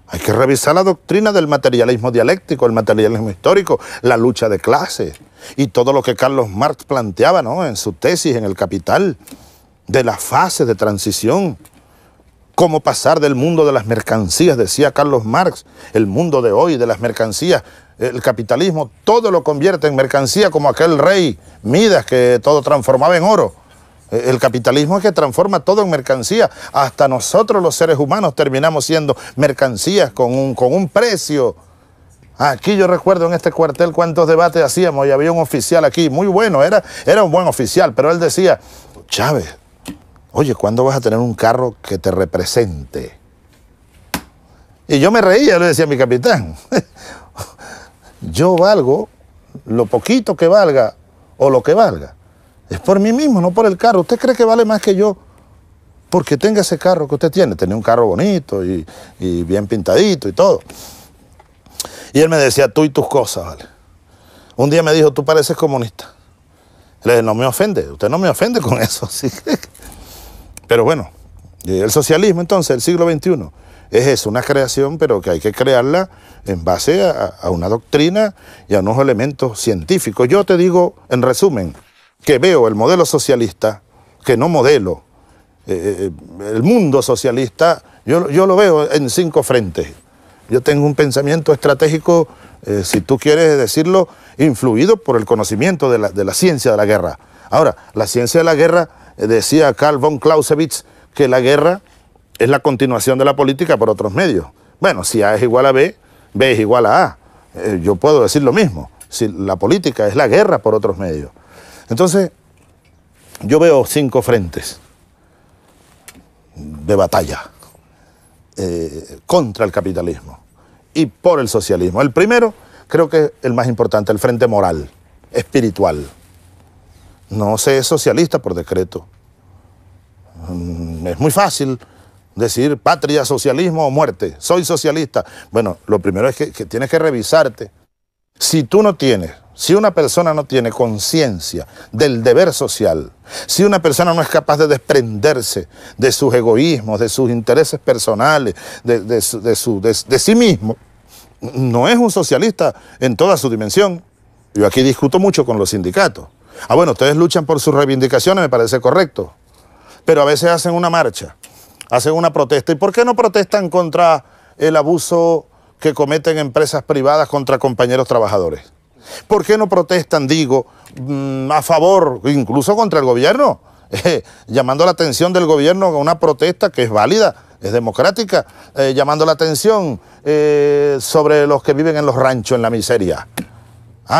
Hay que revisar la doctrina del materialismo dialéctico, el materialismo histórico, la lucha de clases y todo lo que Carlos Marx planteaba, ¿no?, en su tesis, en El Capital, de las fases de transición. Cómo pasar del mundo de las mercancías, decía Carlos Marx, el mundo de hoy de las mercancías, el capitalismo todo lo convierte en mercancía, como aquel rey Midas que todo transformaba en oro. El capitalismo es que transforma todo en mercancía. Hasta nosotros los seres humanos terminamos siendo mercancías con un precio. Aquí yo recuerdo en este cuartel cuántos debates hacíamos y había un oficial aquí, muy bueno, era un buen oficial, pero él decía, Chávez, oye, ¿cuándo vas a tener un carro que te represente? Y yo me reía, le decía a mi capitán, yo valgo lo poquito que valga o lo que valga. Es por mí mismo, no por el carro. ¿Usted cree que vale más que yo porque tenga ese carro que usted tiene? Tenía un carro bonito y bien pintadito y todo. Y él me decía, tú y tus cosas, ¿vale? Un día me dijo, tú pareces comunista. Le dije, no me ofende, usted no me ofende con eso, ¿sí? Pero bueno, el socialismo entonces, el siglo XXI, es eso, una creación, pero que hay que crearla en base a una doctrina y a unos elementos científicos. Yo te digo, en resumen, que veo el modelo socialista, que no modelo, el mundo socialista, yo lo veo en 5 frentes. Yo tengo un pensamiento estratégico, si tú quieres decirlo, influido por el conocimiento de la ciencia de la guerra. Ahora, la ciencia de la guerra, decía Karl von Clausewitz, que la guerra es la continuación de la política por otros medios. Bueno, si A es igual a B, B es igual a A. Yo puedo decir lo mismo. Si la política es la guerra por otros medios. Entonces, yo veo 5 frentes de batalla contra el capitalismo y por el socialismo. El primero, creo que es el más importante, el frente moral, espiritual. No se es socialista por decreto. Es muy fácil decir patria, socialismo o muerte. Soy socialista. Bueno, lo primero es que tienes que revisarte. Si una persona no tiene conciencia del deber social, si una persona no es capaz de desprenderse de sus egoísmos, de sus intereses personales, de sí mismo, no es un socialista en toda su dimensión. Yo aquí discuto mucho con los sindicatos. Bueno, ustedes luchan por sus reivindicaciones, me parece correcto, pero a veces hacen una marcha, hacen una protesta. ¿Y por qué no protestan contra el abuso que cometen empresas privadas contra compañeros trabajadores? ¿Por qué no protestan, a favor, incluso contra el gobierno? Llamando la atención del gobierno a una protesta que es válida, es democrática, llamando la atención sobre los que viven en los ranchos, en la miseria.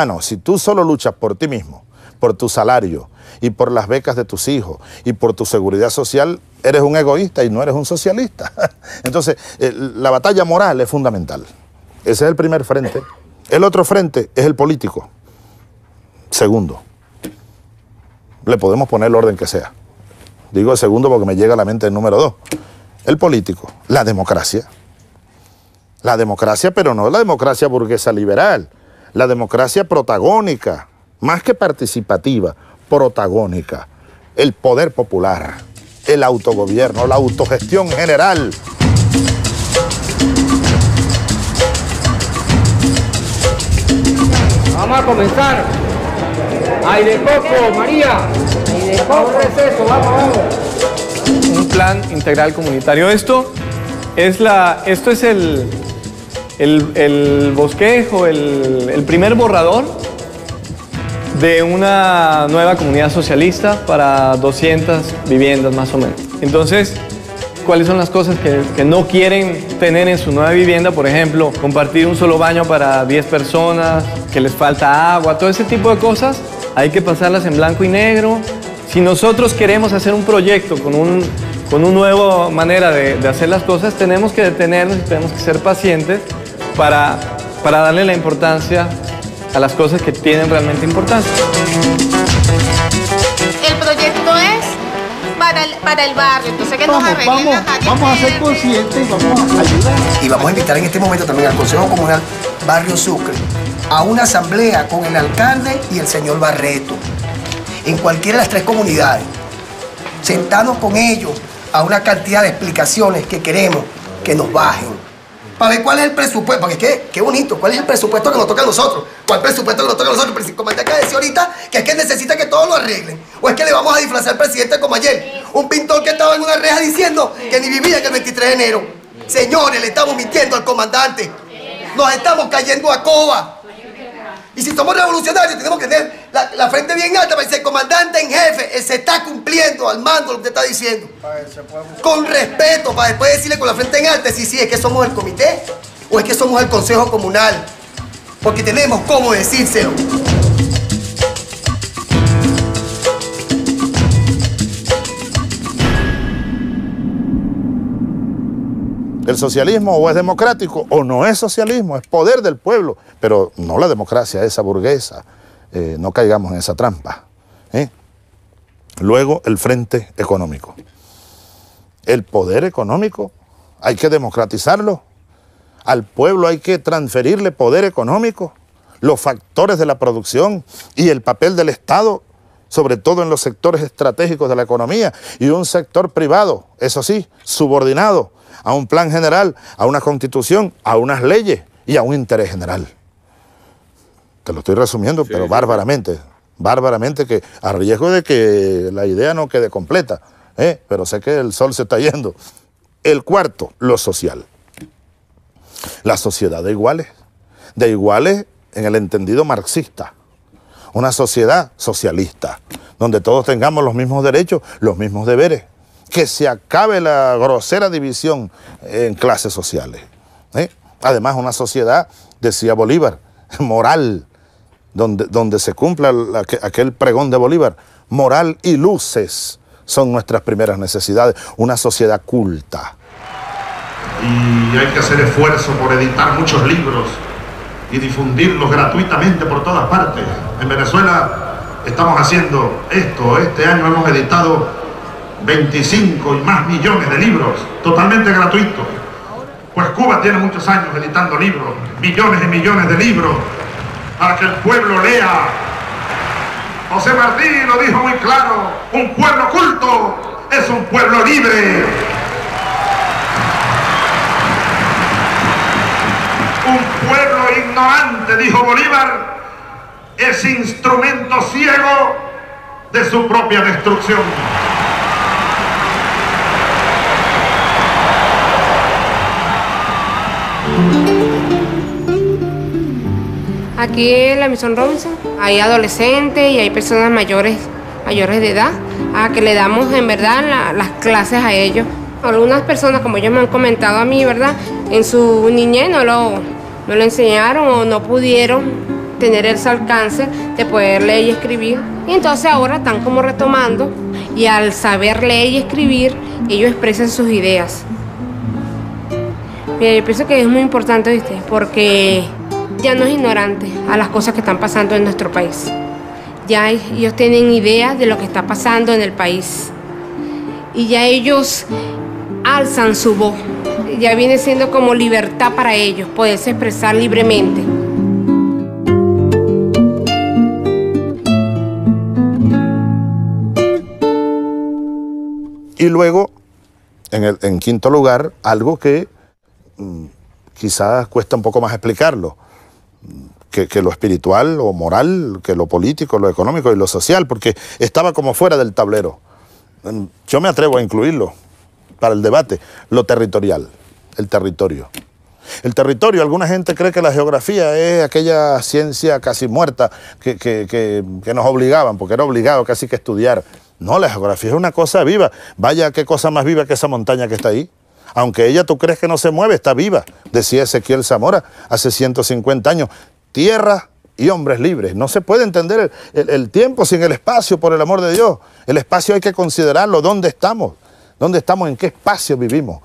No, si tú solo luchas por ti mismo, por tu salario y por las becas de tus hijos y por tu seguridad social, eres un egoísta y no eres un socialista. Entonces, la batalla moral es fundamental. Ese es el primer frente. El otro frente es el político. Segundo. Le podemos poner el orden que sea. Digo el segundo porque me llega a la mente el número 2. El político. La democracia. La democracia, pero no la democracia burguesa liberal. La democracia protagónica. Más que participativa, protagónica. El poder popular. El autogobierno, la autogestión general. Vamos a comenzar. Aire coco, María. Aire coco, receso, vamos. Un plan integral comunitario. Esto es el bosquejo, el primer borrador de una nueva comunidad socialista para 200 viviendas más o menos. Entonces, ¿cuáles son las cosas que no quieren tener en su nueva vivienda? Por ejemplo, compartir un solo baño para 10 personas, que les falta agua, todo ese tipo de cosas. Hay que pasarlas en blanco y negro. Si nosotros queremos hacer un proyecto con una nueva manera de hacer las cosas, tenemos que detenernos y tenemos que ser pacientes para darle la importancia a las cosas que tienen realmente importancia. El proyecto es para el barrio, entonces que nos arreglen la calle. Vamos a ser conscientes y vamos a ayudar. Y vamos a invitar en este momento también al Consejo Comunal Barrio Sucre a una asamblea con el alcalde y el señor Barreto, en cualquiera de las 3 comunidades. Sentarnos con ellos a una cantidad de explicaciones que queremos que nos bajen. Para ver cuál es el presupuesto, porque qué bonito, cuál es el presupuesto que nos toca a nosotros. ¿Cuál presupuesto que nos toca a nosotros? Pero el comandante acaba de decir ahorita que es que necesita que todo lo arreglen. O es que le vamos a disfrazar al presidente como ayer. Un pintor que estaba en una reja diciendo que ni vivía que el 23 de enero. Señores, le estamos mintiendo al comandante. Nos estamos cayendo a coba. Y si somos revolucionarios, tenemos que tener la frente bien alta para decir, comandante en jefe, él se está cumpliendo al mando lo que usted está diciendo. Con respeto, para después decirle con la frente en alta, si es que somos el comité o es que somos el consejo comunal. Porque tenemos cómo decírselo. El socialismo o es democrático o no es socialismo, es poder del pueblo, pero no la democracia esa burguesa. No caigamos en esa trampa. Luego, el frente económico. El poder económico hay que democratizarlo. Al pueblo hay que transferirle poder económico, los factores de la producción y el papel del Estado, sobre todo en los sectores estratégicos de la economía, y un sector privado, eso sí, subordinado a un plan general, a una constitución, a unas leyes y a un interés general. Te lo estoy resumiendo, sí, pero bárbaramente, que a riesgo de que la idea no quede completa, pero sé que el sol se está yendo. El cuarto, lo social. La sociedad de iguales en el entendido marxista. Una sociedad socialista, donde todos tengamos los mismos derechos, los mismos deberes, que se acabe la grosera división en clases sociales. Además, una sociedad, decía Bolívar, moral, donde se cumpla aquel pregón de Bolívar, moral y luces son nuestras primeras necesidades, una sociedad culta. Y hay que hacer esfuerzo por editar muchos libros y difundirlos gratuitamente por todas partes. En Venezuela estamos haciendo esto, este año hemos editado 25 y más millones de libros, totalmente gratuitos. Pues Cuba tiene muchos años editando libros, millones y millones de libros, para que el pueblo lea. José Martí lo dijo muy claro, un pueblo culto es un pueblo libre. Un pueblo ignorante, dijo Bolívar, es instrumento ciego de su propia destrucción. Aquí en la Misión Robinson hay adolescentes y hay personas mayores de edad a que le damos en verdad las clases a ellos. Algunas personas, como ellos me han comentado a mí, ¿verdad? En su niñez no lo enseñaron o no pudieron tener ese alcance de poder leer y escribir. Y entonces ahora están como retomando y al saber leer y escribir, ellos expresan sus ideas. Mira, yo pienso que es muy importante, ¿viste? Porque ya no es ignorante a las cosas que están pasando en nuestro país. Ya ellos tienen idea de lo que está pasando en el país. Y ya ellos alzan su voz. Ya viene siendo como libertad para ellos, poderse expresar libremente. Y luego, en quinto lugar, algo que quizás cuesta un poco más explicarlo, que lo espiritual o moral, que lo político, lo económico y lo social, porque estaba como fuera del tablero. Yo me atrevo a incluirlo para el debate, lo territorial, el territorio. El territorio, alguna gente cree que la geografía es aquella ciencia casi muerta que nos obligaban, porque era obligado casi que estudiar. No, la geografía es una cosa viva. Vaya, qué cosa más viva que esa montaña que está ahí. Aunque ella tú crees que no se mueve, está viva, decía Ezequiel Zamora hace 150 años. Tierra y hombres libres. No se puede entender el tiempo sin el espacio, por el amor de Dios. El espacio hay que considerarlo. ¿Dónde estamos? ¿Dónde estamos? ¿En qué espacio vivimos?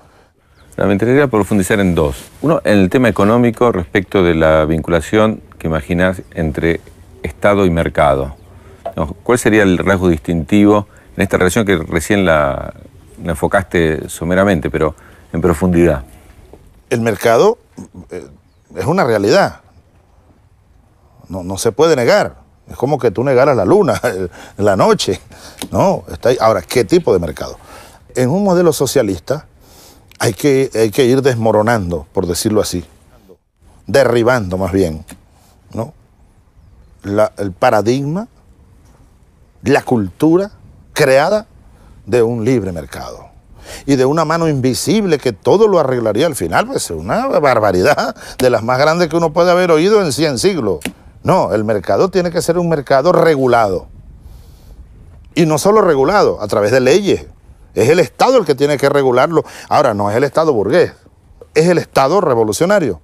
Me interesaría profundizar en dos. Uno, en el tema económico respecto de la vinculación que imaginás entre Estado y mercado. ¿Cuál sería el rasgo distintivo en esta relación que recién la enfocaste someramente, pero en profundidad? El mercado es una realidad. No se puede negar. Es como que tú negaras la luna, la noche. No, está ahí. Ahora, ¿qué tipo de mercado? En un modelo socialista hay que ir desmoronando, por decirlo así. Derribando más bien, ¿no? El paradigma, la cultura creada de un libre mercado y de una mano invisible que todo lo arreglaría al final. Pues es una barbaridad de las más grandes que uno puede haber oído en 100 siglos. No, el mercado tiene que ser un mercado regulado. Y no solo regulado, a través de leyes. Es el Estado el que tiene que regularlo. Ahora, no es el Estado burgués, es el Estado revolucionario.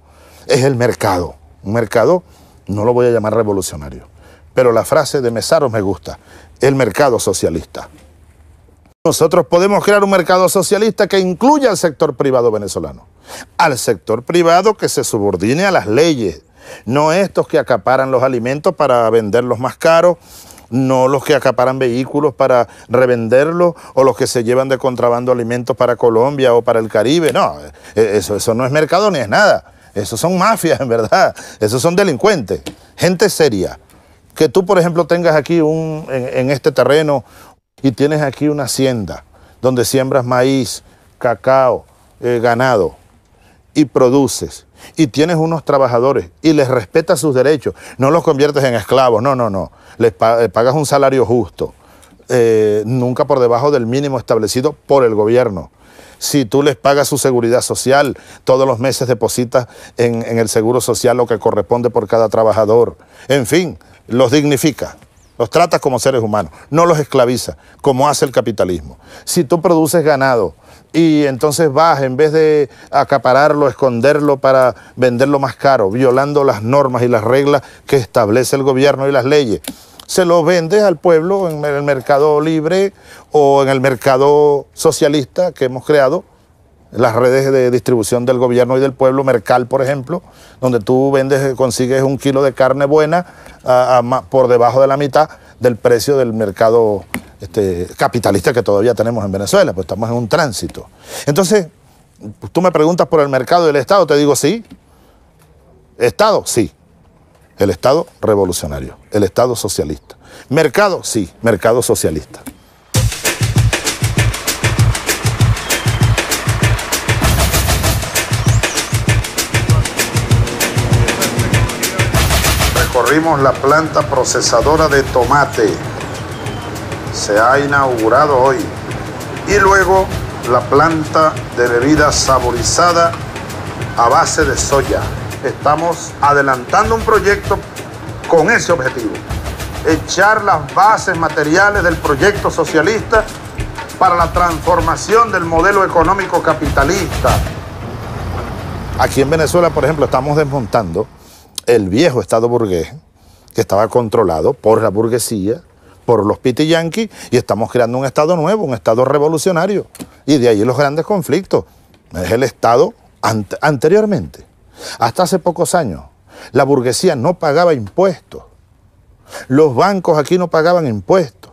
Es el mercado. Un mercado, no lo voy a llamar revolucionario, pero la frase de Mesaros me gusta, el mercado socialista. Nosotros podemos crear un mercado socialista que incluya al sector privado venezolano. Al sector privado que se subordine a las leyes. No estos que acaparan los alimentos para venderlos más caros, no los que acaparan vehículos para revenderlos o los que se llevan de contrabando alimentos para Colombia o para el Caribe. No, eso no es mercado ni es nada. Esos son mafias, en verdad. Esos son delincuentes, gente seria. Que tú, por ejemplo, tengas aquí en este terreno y tienes aquí una hacienda donde siembras maíz, cacao, ganado y produces. Y tienes unos trabajadores y les respetas sus derechos, no los conviertes en esclavos, no. Les pagas un salario justo, nunca por debajo del mínimo establecido por el gobierno. Si tú les pagas su seguridad social, todos los meses depositas en el seguro social lo que corresponde por cada trabajador. En fin, los dignifica. los tratas como seres humanos, no los esclavizas, como hace el capitalismo. Si tú produces ganado y entonces vas, en vez de acapararlo, esconderlo para venderlo más caro, violando las normas y las reglas que establece el gobierno y las leyes, se lo vendes al pueblo en el mercado libre o en el mercado socialista que hemos creado, las redes de distribución del gobierno y del pueblo, Mercal, por ejemplo, donde tú vendes, consigues 1 kilo de carne buena por debajo de la mitad del precio del mercado capitalista que todavía tenemos en Venezuela, pues estamos en un tránsito. Entonces, tú me preguntas por el mercado del Estado, te digo sí. ¿Estado? Sí. El Estado revolucionario, el Estado socialista. ¿Mercado? Sí, mercado socialista. Recorrimos la planta procesadora de tomate. Se ha inaugurado hoy. Y luego la planta de bebida saborizada a base de soya. Estamos adelantando un proyecto con ese objetivo. Echar las bases materiales del proyecto socialista para la transformación del modelo económico capitalista. Aquí en Venezuela, por ejemplo, estamos desmontando el viejo Estado burgués, que estaba controlado por la burguesía, por los pitiyanquis, y estamos creando un Estado nuevo, un Estado revolucionario. Y de ahí los grandes conflictos. Es el Estado anteriormente. Hasta hace pocos años, la burguesía no pagaba impuestos. Los bancos aquí no pagaban impuestos.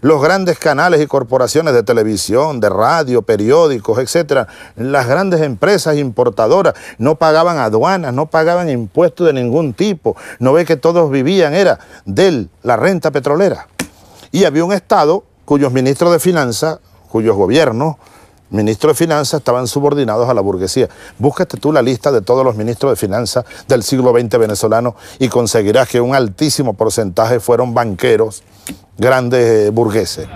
Los grandes canales y corporaciones de televisión, de radio, periódicos, etcétera, las grandes empresas importadoras no pagaban aduanas, no pagaban impuestos de ningún tipo. No ve que todos vivían, era de la renta petrolera. Y había un Estado cuyos ministros de finanzas, cuyos gobiernos, ministros de finanzas, estaban subordinados a la burguesía. Búscate tú la lista de todos los ministros de finanzas del siglo XX venezolano y conseguirás que un altísimo porcentaje fueron banqueros, grandes burgueses.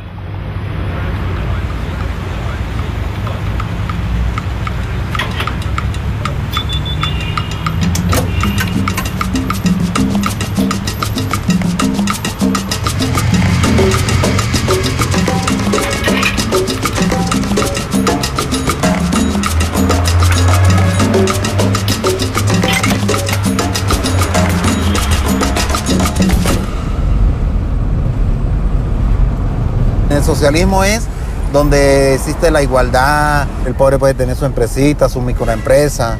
El socialismo es donde existe la igualdad, el pobre puede tener su empresita, su microempresa,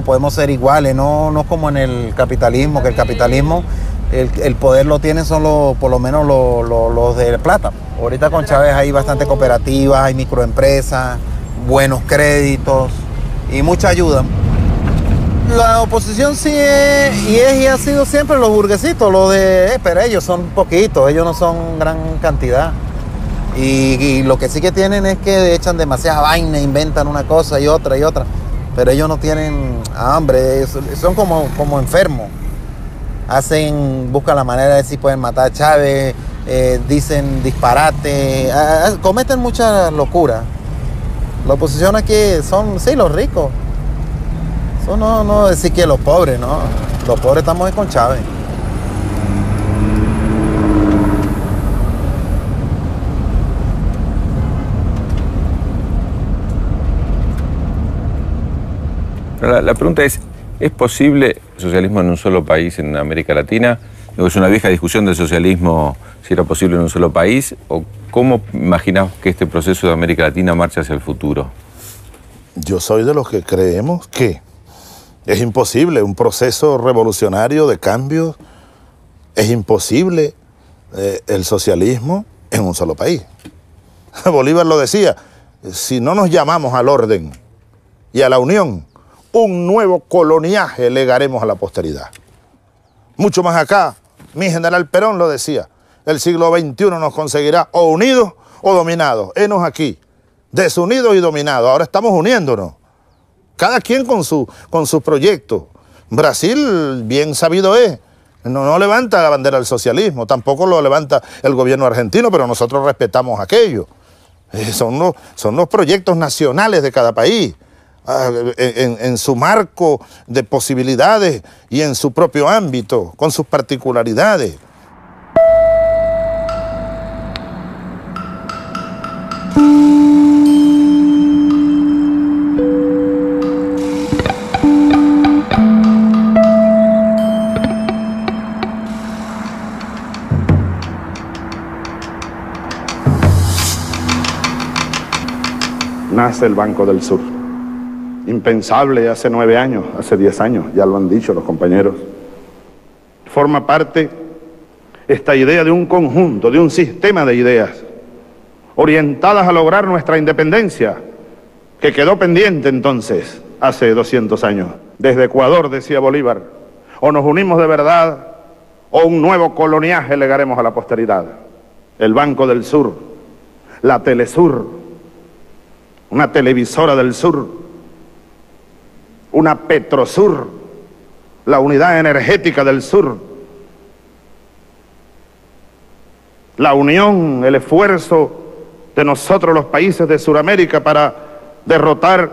podemos ser iguales, no como en el capitalismo, que el capitalismo, el poder lo tienen solo, por lo menos los de plata. Ahorita con Chávez hay bastante cooperativas, hay microempresas, buenos créditos y mucha ayuda. La oposición sí es y ha sido siempre los burguesitos, pero ellos son poquitos, ellos no son gran cantidad. Y lo que sí que tienen es que echan demasiada vaina, inventan una cosa y otra, pero ellos no tienen hambre, son como enfermos. Buscan la manera de si pueden matar a Chávez, dicen disparate, cometen muchas locuras. La oposición aquí son, sí, los ricos. Eso no decir que los pobres, no. Los pobres estamos con Chávez. La pregunta es posible el socialismo en un solo país en América Latina? ¿Es una vieja discusión del socialismo si era posible en un solo país? ¿O cómo imaginamos que este proceso de América Latina marcha hacia el futuro? Yo soy de los que creemos que es imposible un proceso revolucionario de cambio, es imposible el socialismo en un solo país. Bolívar lo decía, si no nos llamamos al orden y a la unión, un nuevo coloniaje legaremos a la posteridad. Mucho más acá, mi general Perón lo decía, el siglo XXI nos conseguirá o unidos o dominados. Henos aquí, desunidos y dominados, ahora estamos uniéndonos. Cada quien con su proyecto. Brasil, bien sabido es, no levanta la bandera del socialismo, tampoco lo levanta el gobierno argentino, pero nosotros respetamos aquello. Son los proyectos nacionales de cada país. en su marco de posibilidades y en su propio ámbito, con sus particularidades. Nace el Banco del Sur. Impensable hace 9 años, hace 10 años, ya lo han dicho los compañeros. Forma parte esta idea de un conjunto, de un sistema de ideas orientadas a lograr nuestra independencia, que quedó pendiente entonces, hace 200 años. Desde Ecuador, decía Bolívar, o nos unimos de verdad, o un nuevo coloniaje legaremos a la posteridad. El Banco del Sur, la Telesur, una televisora del sur, una Petrosur, la unidad energética del sur, la unión, el esfuerzo de nosotros los países de Sudamérica para derrotar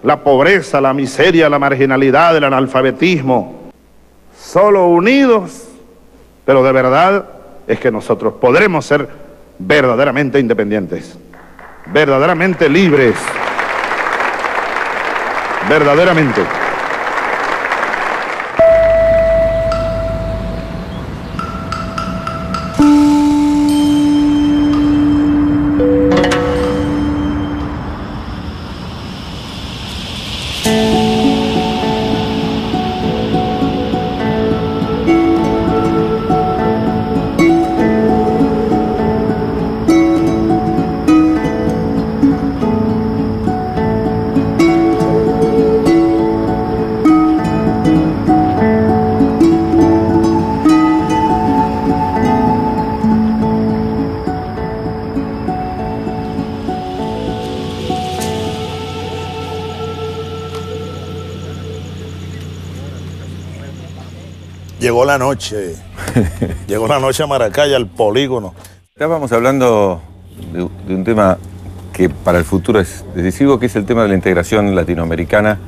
la pobreza, la miseria, la marginalidad, el analfabetismo. Solo unidos, pero de verdad, es que nosotros podremos ser verdaderamente independientes, verdaderamente libres, verdaderamente. Llegó la noche a Maracay, al polígono. Estábamos hablando de un tema que para el futuro es decisivo, que es el tema de la integración latinoamericana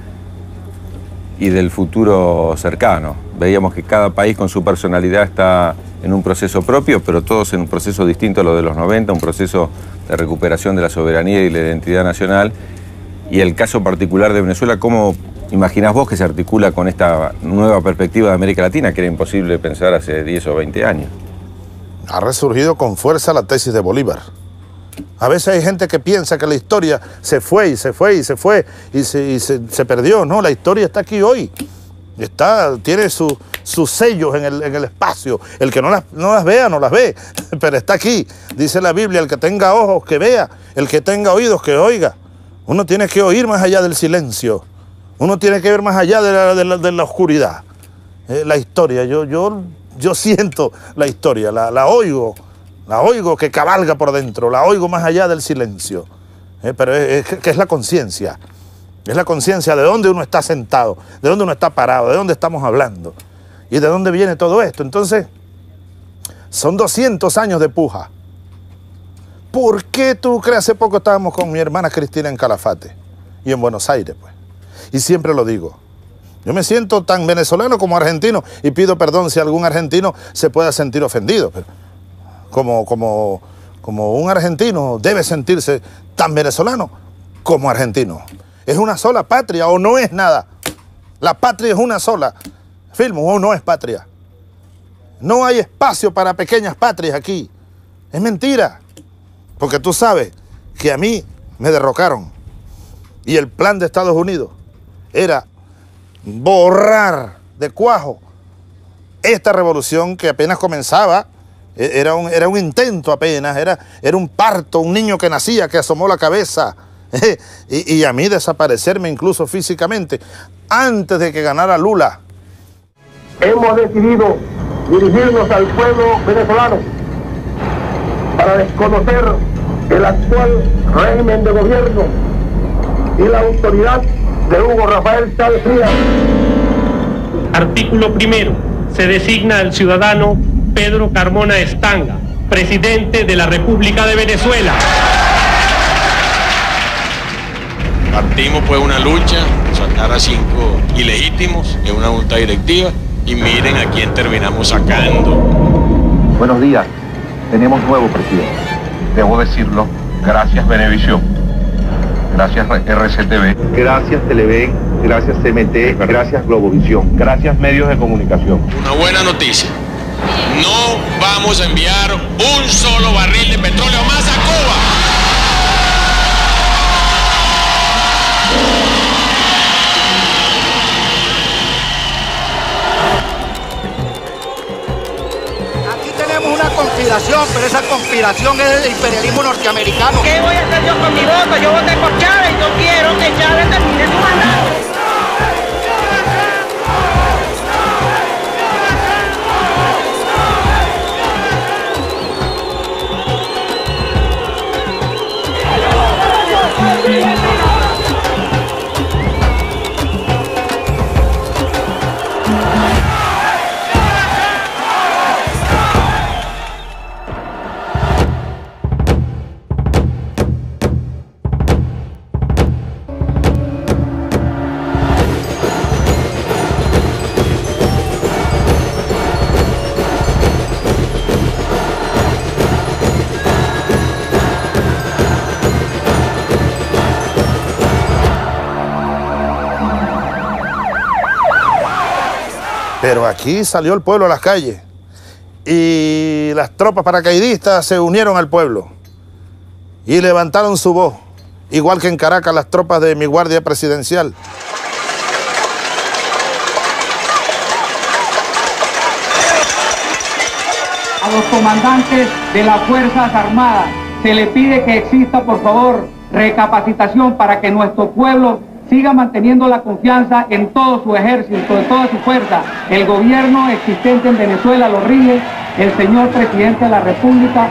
y del futuro cercano. Veíamos que cada país con su personalidad está en un proceso propio, pero todos en un proceso distinto a lo de los 90, un proceso de recuperación de la soberanía y la identidad nacional. Y el caso particular de Venezuela, ¿cómo imaginás vos que se articula con esta nueva perspectiva de América Latina, que era imposible pensar hace 10 o 20 años? Ha resurgido con fuerza la tesis de Bolívar. A veces hay gente que piensa que la historia se fue y se fue y se fue y se perdió. No, la historia está aquí hoy. Tiene sus sellos en el espacio. El que no las vea, no las ve. Pero está aquí. Dice la Biblia, el que tenga ojos, que vea. El que tenga oídos, que oiga. Uno tiene que oír más allá del silencio. Uno tiene que ver más allá de la oscuridad. La historia, yo siento la historia, la oigo que cabalga por dentro, la oigo más allá del silencio. Pero que es la conciencia. Es la conciencia de dónde uno está sentado, de dónde uno está parado, de dónde estamos hablando y de dónde viene todo esto. Entonces, son 200 años de puja. ¿Por qué tú crees? Hace poco estábamos con mi hermana Cristina en Calafate y en Buenos Aires, pues. Y siempre lo digo, yo me siento tan venezolano como argentino y pido perdón si algún argentino se pueda sentir ofendido, pero como un argentino debe sentirse tan venezolano como argentino. ¿Es una sola patria o no es nada? La patria es una sola. Filmo, o no es patria. No hay espacio para pequeñas patrias aquí. Es mentira. Porque tú sabes que a mí me derrocaron y el plan de Estados Unidos era borrar de cuajo esta revolución que apenas comenzaba. Era un intento apenas, era un parto, un niño que nacía, que asomó la cabeza, y a mí desaparecerme incluso físicamente, antes de que ganara Lula. Hemos decidido dirigirnos al pueblo venezolano para desconocer el actual régimen de gobierno y la autoridad de Hugo Rafael Chávez Frías. Artículo primero. Se designa al ciudadano Pedro Carmona Estanga, presidente de la República de Venezuela. Artículo Combatimos pues una lucha, sacar a 5 ilegítimos en una junta directiva y miren a quién terminamos sacando. Buenos días, tenemos nuevo presidente. Debo decirlo, gracias Venevisión, gracias RCTV, gracias Televen, gracias CMT, gracias Globovisión, gracias medios de comunicación. Una buena noticia, no vamos a enviar un solo barril de petróleo más a Cuba. Una conspiración, pero esa conspiración es el imperialismo norteamericano. ¿Qué voy a hacer yo con mi voto? Yo voté por Chávez y yo quiero que Chávez termine su mandato. Pero aquí salió el pueblo a las calles y las tropas paracaidistas se unieron al pueblo y levantaron su voz, igual que en Caracas las tropas de mi guardia presidencial. A los comandantes de las Fuerzas Armadas se le pide que exista, por favor, recapacitación para que nuestro pueblo siga manteniendo la confianza en todo su ejército, en toda su fuerza. El gobierno existente en Venezuela lo rige el señor presidente de la República,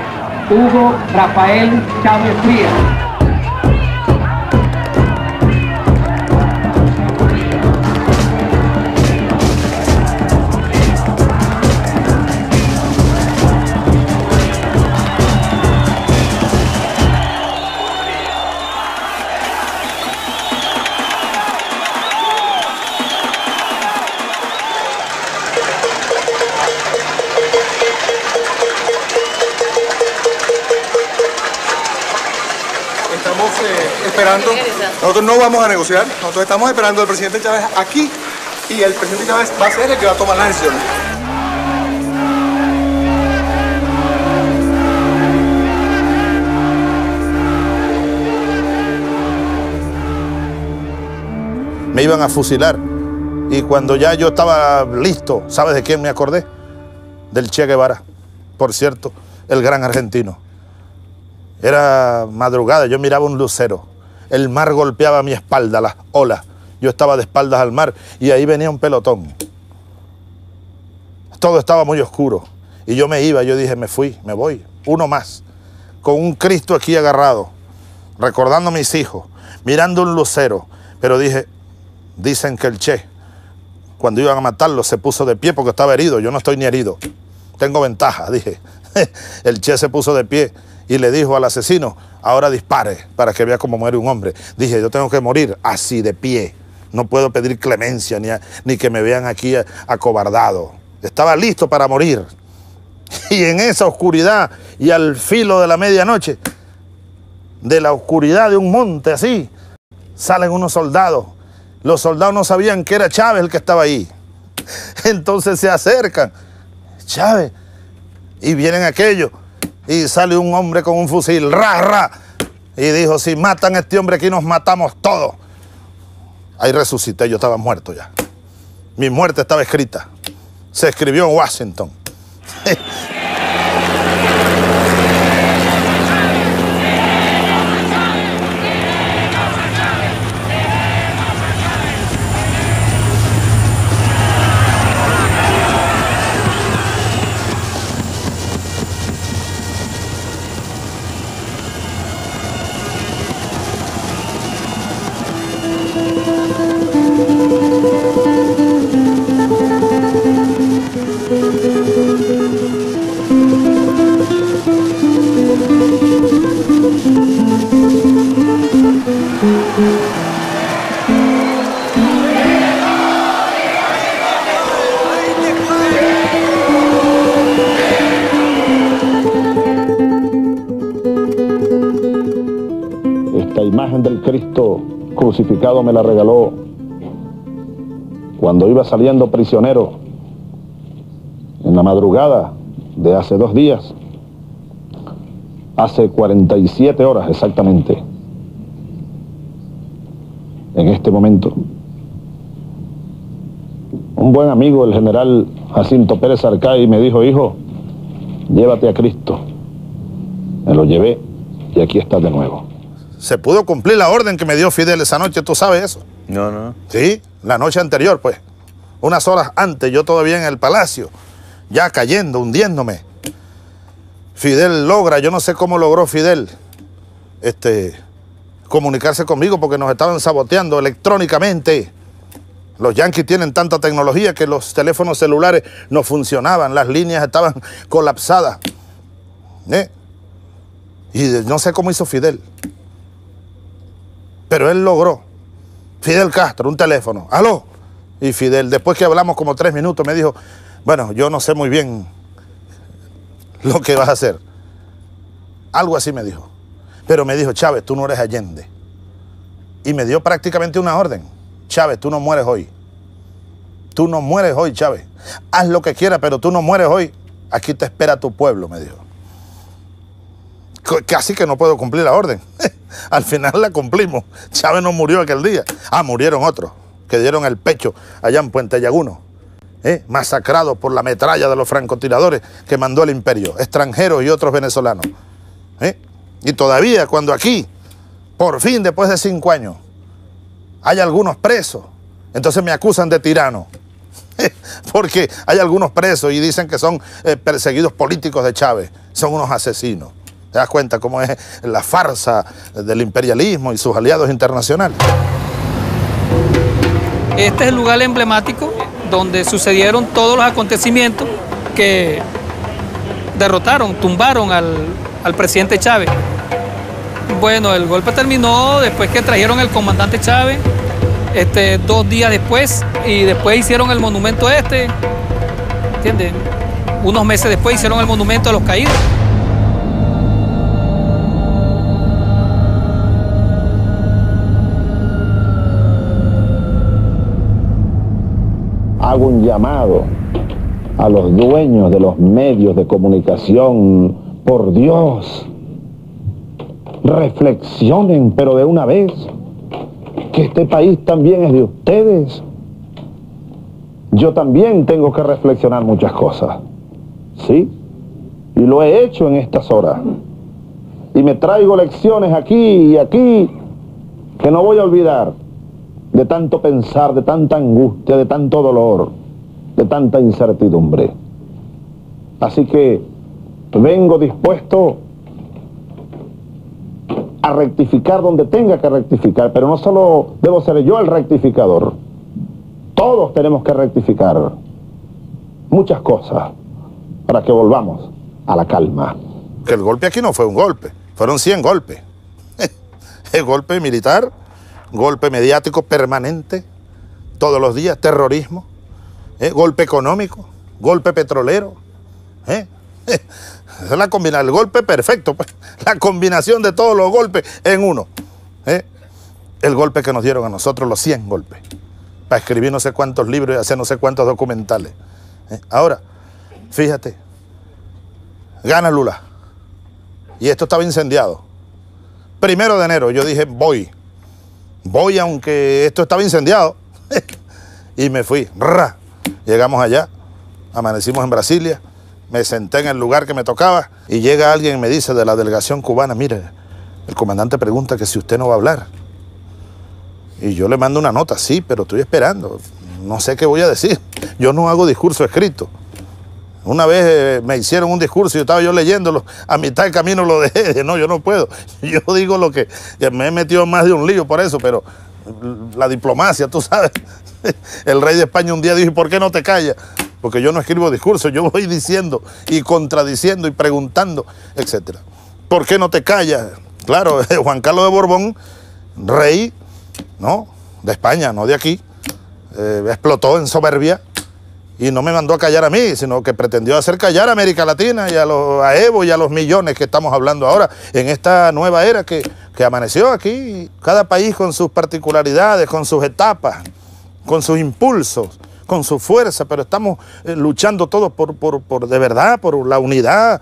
Hugo Rafael Chávez Frías. Nosotros no vamos a negociar, nosotros estamos esperando al presidente Chávez aquí y el presidente Chávez va a ser el que va a tomar las decisiones. Me iban a fusilar y cuando ya yo estaba listo, ¿sabes de quién me acordé? Del Che Guevara, por cierto, el gran argentino. Era madrugada, yo miraba un lucero. El mar golpeaba mi espalda, las olas. Yo estaba de espaldas al mar y ahí venía un pelotón. Todo estaba muy oscuro. Y yo me iba, yo dije, me voy. Uno más, con un Cristo aquí agarrado, recordando a mis hijos, mirando un lucero. Pero dije, dicen que el Che, cuando iban a matarlo, se puso de pie porque estaba herido. Yo no estoy ni herido. Tengo ventaja, dije. El Che se puso de pie y le dijo al asesino, ahora dispare para que vea cómo muere un hombre. Dije, yo tengo que morir así de pie. No puedo pedir clemencia ni que me vean aquí acobardado. Estaba listo para morir. Y en esa oscuridad y al filo de la medianoche, de la oscuridad de un monte así, salen unos soldados. Los soldados no sabían que era Chávez el que estaba ahí. Entonces se acercan. Chávez. Y vienen aquellos. Y sale un hombre con un fusil, ra, ra. Y dijo, si matan a este hombre aquí nos matamos todos. Ahí resucité, yo estaba muerto ya. Mi muerte estaba escrita. Se escribió en Washington. Esta imagen del Cristo crucificado me la regaló cuando iba saliendo prisionero en la madrugada de hace 2 días, hace 47 horas exactamente. En este momento, un buen amigo, el general Jacinto Pérez Arcay, me dijo: hijo, llévate a Cristo. Me lo llevé y aquí está de nuevo. Se pudo cumplir la orden que me dio Fidel esa noche, ¿tú sabes eso? No. Sí, la noche anterior, pues. Unas horas antes, yo todavía en el palacio, ya cayendo, hundiéndome. Fidel logra, yo no sé cómo logró Fidel, comunicarse conmigo, porque nos estaban saboteando electrónicamente. Los yanquis tienen tanta tecnología que los teléfonos celulares no funcionaban, las líneas estaban colapsadas. Y no sé cómo hizo Fidel. Pero él logró. Fidel Castro, un teléfono. ¡Aló! Y Fidel, después que hablamos como 3 minutos, me dijo: bueno, yo no sé muy bien lo que vas a hacer. Algo así me dijo. Pero me dijo: Chávez, tú no eres Allende. Y me dio prácticamente una orden: Chávez, tú no mueres hoy. Tú no mueres hoy, Chávez. Haz lo que quieras, pero tú no mueres hoy. Aquí te espera tu pueblo, me dijo. Casi que no puedo cumplir la orden. Al final la cumplimos. Chávez no murió aquel día. Murieron otros que dieron el pecho allá en Puente Llaguno, masacrados por la metralla de los francotiradores que mandó el imperio, extranjeros y otros venezolanos. Y todavía cuando aquí, por fin, después de 5 años, hay algunos presos, entonces me acusan de tirano. Porque hay algunos presos y dicen que son perseguidos políticos de Chávez, son unos asesinos. ¿Te das cuenta cómo es la farsa del imperialismo y sus aliados internacionales? Este es el lugar emblemático donde sucedieron todos los acontecimientos que derrotaron, tumbaron al presidente Chávez. Bueno, el golpe terminó después que trajeron el comandante Chávez, 2 días después, y después hicieron el monumento ¿entiendes? Unos meses después hicieron el monumento a los caídos. Hago un llamado a los dueños de los medios de comunicación: por Dios, reflexionen, pero de una vez, que este país también es de ustedes. Yo también tengo que reflexionar muchas cosas, ¿sí? Y lo he hecho en estas horas. Y me traigo lecciones aquí y aquí que no voy a olvidar. De tanto pensar, de tanta angustia, de tanto dolor, de tanta incertidumbre. Así que vengo dispuesto a rectificar donde tenga que rectificar, pero no solo debo ser yo el rectificador. Todos tenemos que rectificar muchas cosas para que volvamos a la calma. Que el golpe aquí no fue un golpe, fueron 100 golpes. El golpe militar, golpe mediático permanente, todos los días, terrorismo, golpe económico, golpe petrolero. Esa es la combinación, el golpe perfecto, pues, la combinación de todos los golpes en uno. El golpe que nos dieron a nosotros, los 100 golpes, para escribir no sé cuántos libros y hacer no sé cuántos documentales. Ahora, fíjate, gana Lula, y esto estaba incendiado. 1 de enero yo dije, voy aunque esto estaba incendiado. Y me fui. Llegamos allá, amanecimos en Brasilia, me senté en el lugar que me tocaba y llega alguien y me dice de la delegación cubana: mire, el comandante pregunta que si usted no va a hablar. Y yo le mando una nota: sí, pero estoy esperando, no sé qué voy a decir. Yo no hago discurso escrito. Una vez me hicieron un discurso y estaba yo leyéndolo, a mitad del camino lo dejé. No, yo no puedo. Yo digo lo que me he metido en más de un lío por eso, pero la diplomacia, tú sabes. El rey de España un día dijo: ¿y por qué no te callas? Porque yo no escribo discursos, yo voy diciendo y contradiciendo y preguntando, etc. ¿Por qué no te callas? Claro, Juan Carlos de Borbón, rey, ¿no?, de España, no de aquí, explotó en soberbia Y no me mandó a callar a mí, sino que pretendió hacer callar a América Latina y a Evo y a los millones que estamos hablando ahora en esta nueva era que amaneció aquí. Cada país con sus particularidades, con sus etapas, con sus impulsos, con su fuerza, pero estamos luchando todos por de verdad, por la unidad,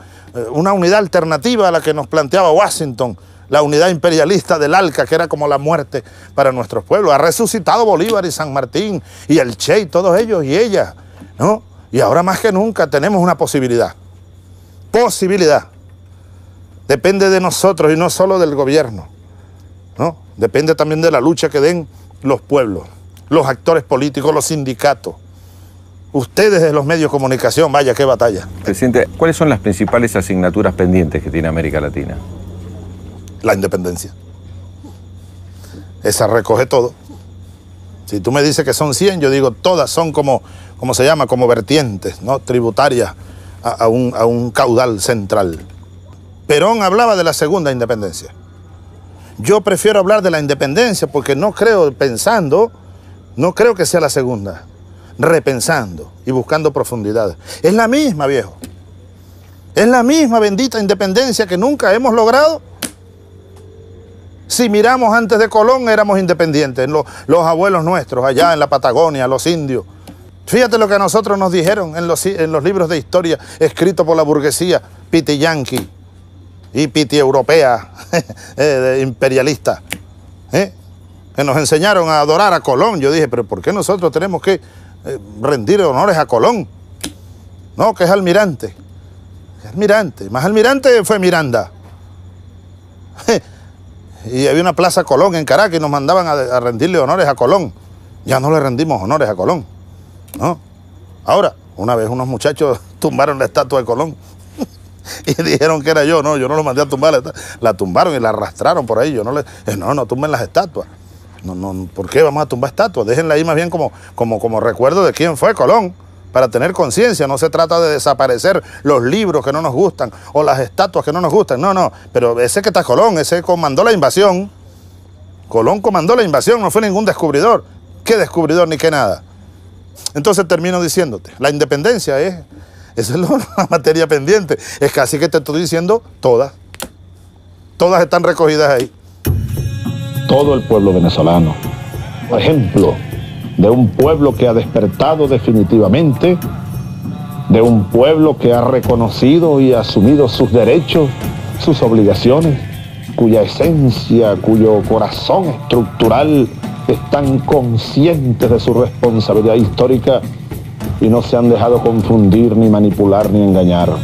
una unidad alternativa a la que nos planteaba Washington, la unidad imperialista del ALCA, que era como la muerte para nuestros pueblos. Ha resucitado Bolívar y San Martín y el Che y todos ellos y ellas, ¿no? Y ahora más que nunca tenemos una posibilidad. Posibilidad. Depende de nosotros y no solo del gobierno, ¿no? Depende también de la lucha que den los pueblos, los actores políticos, los sindicatos. Ustedes de los medios de comunicación, vaya qué batalla. Presidente, ¿cuáles son las principales asignaturas pendientes que tiene América Latina? La independencia. Esa recoge todo. Si tú me dices que son 100, yo digo todas son como se llama, como vertientes, ¿no? Tributarias a un caudal central. Perón hablaba de la segunda independencia. Yo prefiero hablar de la independencia porque no creo que sea la segunda. Repensando y buscando profundidad. Es la misma, viejo. Es la misma bendita independencia que nunca hemos logrado. Si miramos antes de Colón éramos independientes, los abuelos nuestros allá en la Patagonia, los indios. Fíjate lo que a nosotros nos dijeron en los libros de historia escritos por la burguesía piti yanqui y piti europea, imperialista, que nos enseñaron a adorar a Colón. Yo dije, pero ¿por qué nosotros tenemos que rendir honores a Colón? No, que es almirante. Almirante, más almirante fue Miranda. Y había una plaza Colón en Caracas y nos mandaban a rendirle honores a Colón. Ya no le rendimos honores a Colón, ¿no? Ahora, una vez unos muchachos tumbaron la estatua de Colón y dijeron que era yo. No, yo no lo mandé a tumbar, la tumbaron y la arrastraron por ahí. Yo no tumben las estatuas. No, ¿por qué vamos a tumbar estatuas? Déjenla ahí más bien como recuerdo de quién fue Colón, para tener conciencia. No se trata de desaparecer los libros que no nos gustan o las estatuas que no nos gustan. No, pero ese que está Colón, ese comandó la invasión. Colón comandó la invasión, no fue ningún descubridor. ¿Qué descubridor ni qué nada? Entonces termino diciéndote, la independencia esa es la materia pendiente. Es casi que te estoy diciendo todas. Todas están recogidas ahí. Todo el pueblo venezolano, por ejemplo, de un pueblo que ha despertado definitivamente, de un pueblo que ha reconocido y asumido sus derechos, sus obligaciones, cuya esencia, cuyo corazón estructural están conscientes de su responsabilidad histórica y no se han dejado confundir, ni manipular, ni engañar.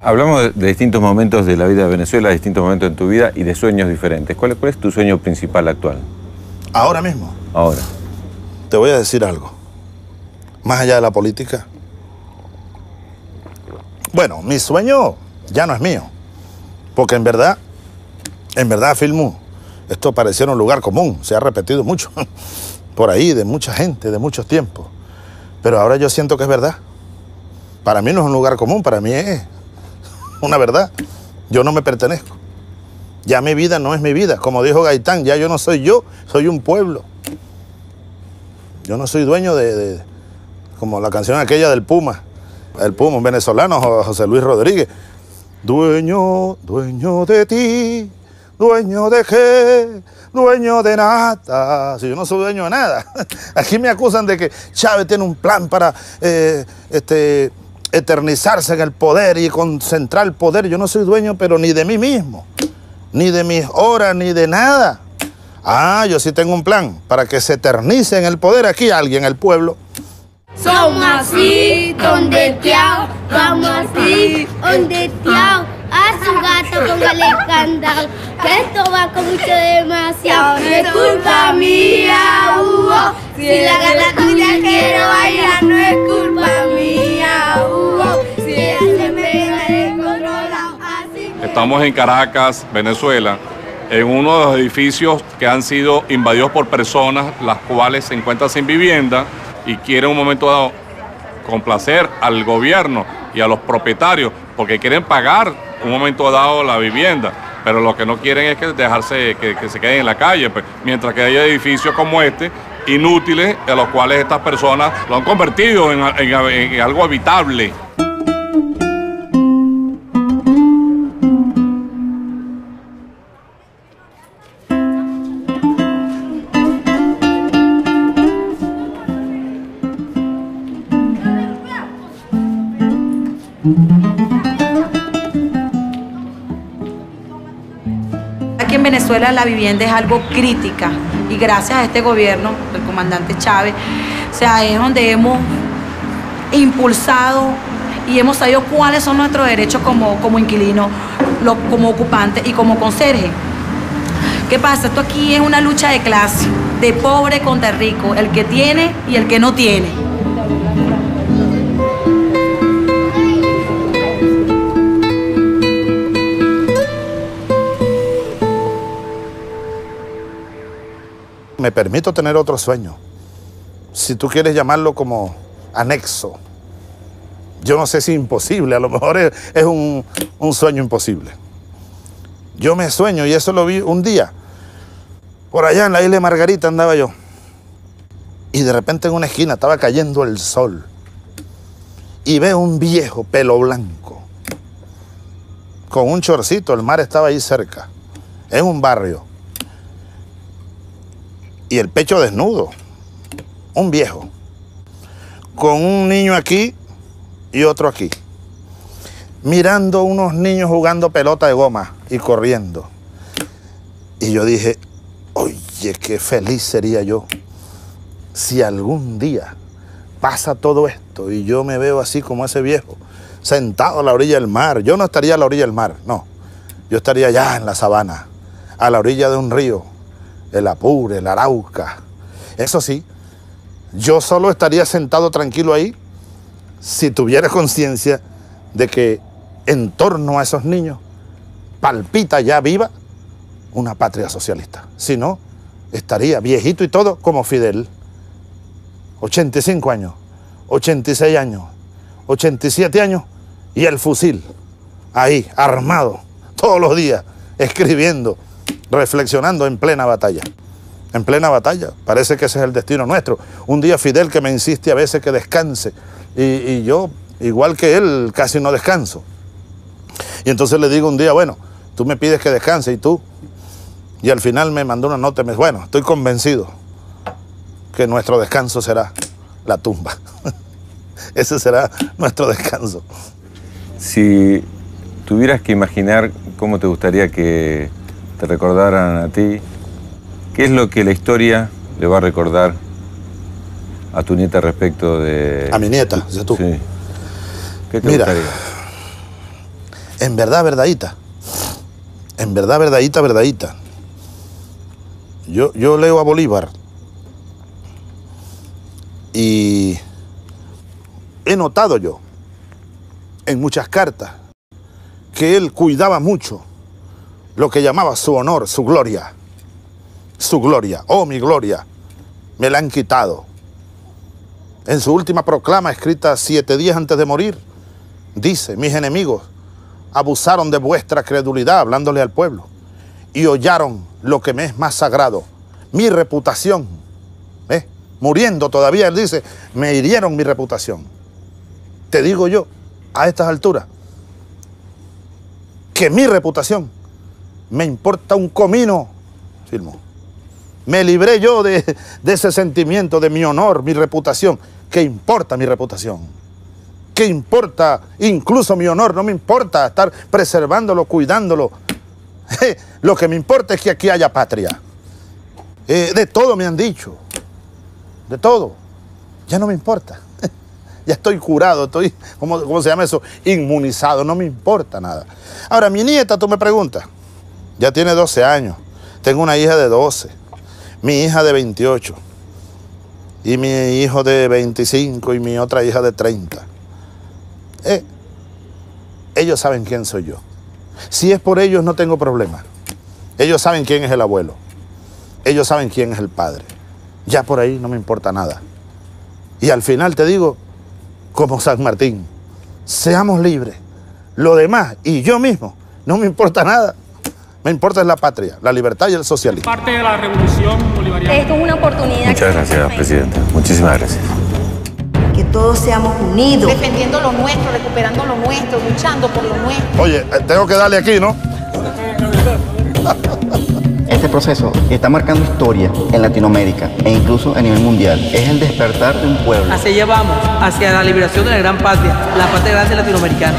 Hablamos de distintos momentos de la vida de Venezuela, de distintos momentos en tu vida y de sueños diferentes. ¿Cuál es tu sueño principal actual? Ahora mismo. Ahora. Te voy a decir algo. Más allá de la política. Bueno, mi sueño ya no es mío. Porque en verdad, Filmu, esto pareciera un lugar común. Se ha repetido mucho. Por ahí, de mucha gente, de muchos tiempos. Pero ahora yo siento que es verdad. Para mí no es un lugar común, para mí es una verdad. Yo no me pertenezco. Ya mi vida no es mi vida. Como dijo Gaitán, ya yo no soy yo, soy un pueblo. Yo no soy dueño como la canción aquella del Puma. El Puma, un venezolano, José Luis Rodríguez. Dueño de ti, dueño de qué, dueño de nada. Si yo no soy dueño de nada. Aquí me acusan de que Chávez tiene un plan para eternizarse en el poder y concentrar el poder. Yo no soy dueño, pero ni de mí mismo, ni de mis horas, ni de nada. Ah, yo sí tengo un plan para que se eternice en el poder aquí alguien, el pueblo. Somos así, donde tiao, vamos así, donde tiao. A su gato póngale candado, que esto va con mucho demasiado. No es culpa mía, si la gata tuya quiere bailar, no es culpa mía, si ella se pega de controlar. Estamos en Caracas, Venezuela, en uno de los edificios que han sido invadidos por personas las cuales se encuentran sin vivienda y quieren en un momento dado complacer al gobierno y a los propietarios porque quieren pagar un momento dado la vivienda, pero lo que no quieren es que dejarse que se queden en la calle, pues, mientras que hay edificios como este inútiles a los cuales estas personas lo han convertido en algo habitable. Aquí en Venezuela la vivienda es algo crítica y gracias a este gobierno del comandante Chávez, o sea, es donde hemos impulsado y hemos sabido cuáles son nuestros derechos como inquilinos, como ocupantes y como conserje. ¿Qué pasa? Esto aquí es una lucha de clase, de pobre contra rico, el que tiene y el que no tiene. Me permito tener otro sueño, si tú quieres llamarlo como anexo. Yo no sé si imposible, a lo mejor es un sueño imposible. Yo me sueño, y eso lo vi un día, por allá en la isla de Margarita andaba yo, y de repente en una esquina estaba cayendo el sol, y veo un viejo pelo blanco, con un chorcito, el mar estaba ahí cerca, en un barrio, y el pecho desnudo, un viejo, con un niño aquí y otro aquí, mirando unos niños jugando pelota de goma y corriendo. Y yo dije, oye, qué feliz sería yo si algún día pasa todo esto y yo me veo así como ese viejo, sentado a la orilla del mar. Yo no estaría a la orilla del mar, no. Yo estaría allá en la sabana, a la orilla de un río, el Apure, el Arauca. Eso sí, yo solo estaría sentado tranquilo ahí si tuviera conciencia de que en torno a esos niños palpita ya viva una patria socialista. Si no, estaría viejito y todo como Fidel. 85 años, 86 años, 87 años y el fusil ahí, armado, todos los días, escribiendo, reflexionando en plena batalla. En plena batalla, parece que ese es el destino nuestro. Un día Fidel que me insiste a veces que descanse y yo, igual que él, casi no descanso. Y entonces le digo un día, bueno, tú me pides que descanse y tú. Y al final me mandó una nota y me dice, bueno, estoy convencido que nuestro descanso será la tumba. Ese será nuestro descanso. Si tuvieras que imaginar cómo te gustaría que te recordaran a ti, ¿qué es lo que la historia le va a recordar a tu nieta respecto de... A mi nieta, dices tú. Sí. ¿Qué te Mira, gustaría? En verdad, verdadita. En verdad, verdadita, verdadita. Yo leo a Bolívar y he notado yo en muchas cartas que él cuidaba mucho lo que llamaba su honor, su gloria. Su gloria, oh mi gloria, me la han quitado. En su última proclama, escrita 7 días antes de morir, dice, mis enemigos abusaron de vuestra credulidad, hablándole al pueblo, y hollaron lo que me es más sagrado, mi reputación. Muriendo todavía, él dice, me hirieron mi reputación. Te digo yo, a estas alturas, que mi reputación me importa un comino, firmó. Me libré yo de ese sentimiento de mi honor, mi reputación. ¿Qué importa mi reputación? ¿Qué importa incluso mi honor? No me importa estar preservándolo, cuidándolo. Lo que me importa es que aquí haya patria. De todo me han dicho. De todo. Ya no me importa. Ya estoy curado, estoy, ¿cómo se llama eso? Inmunizado, no me importa nada. Ahora, mi nieta, tú me preguntas, ya tiene 12 años. Tengo una hija de 12. Mi hija de 28, y mi hijo de 25, y mi otra hija de 30. Ellos saben quién soy yo. Si es por ellos, no tengo problema. Ellos saben quién es el abuelo. Ellos saben quién es el padre. Ya por ahí no me importa nada. Y al final te digo, como San Martín, seamos libres. Lo demás, y yo mismo, no me importa nada. Me importa es la patria, la libertad y el socialismo. Parte de la revolución bolivariana. Esto es una oportunidad. Muchas gracias, presidenta. Muchísimas gracias. Que todos seamos unidos. Defendiendo lo nuestro, recuperando lo nuestro, luchando por lo nuestro. Oye, tengo que darle aquí, ¿no? Este proceso está marcando historia en Latinoamérica e incluso a nivel mundial. Es el despertar de un pueblo. Hacia allá vamos, hacia la liberación de la gran patria, la patria grande latinoamericana.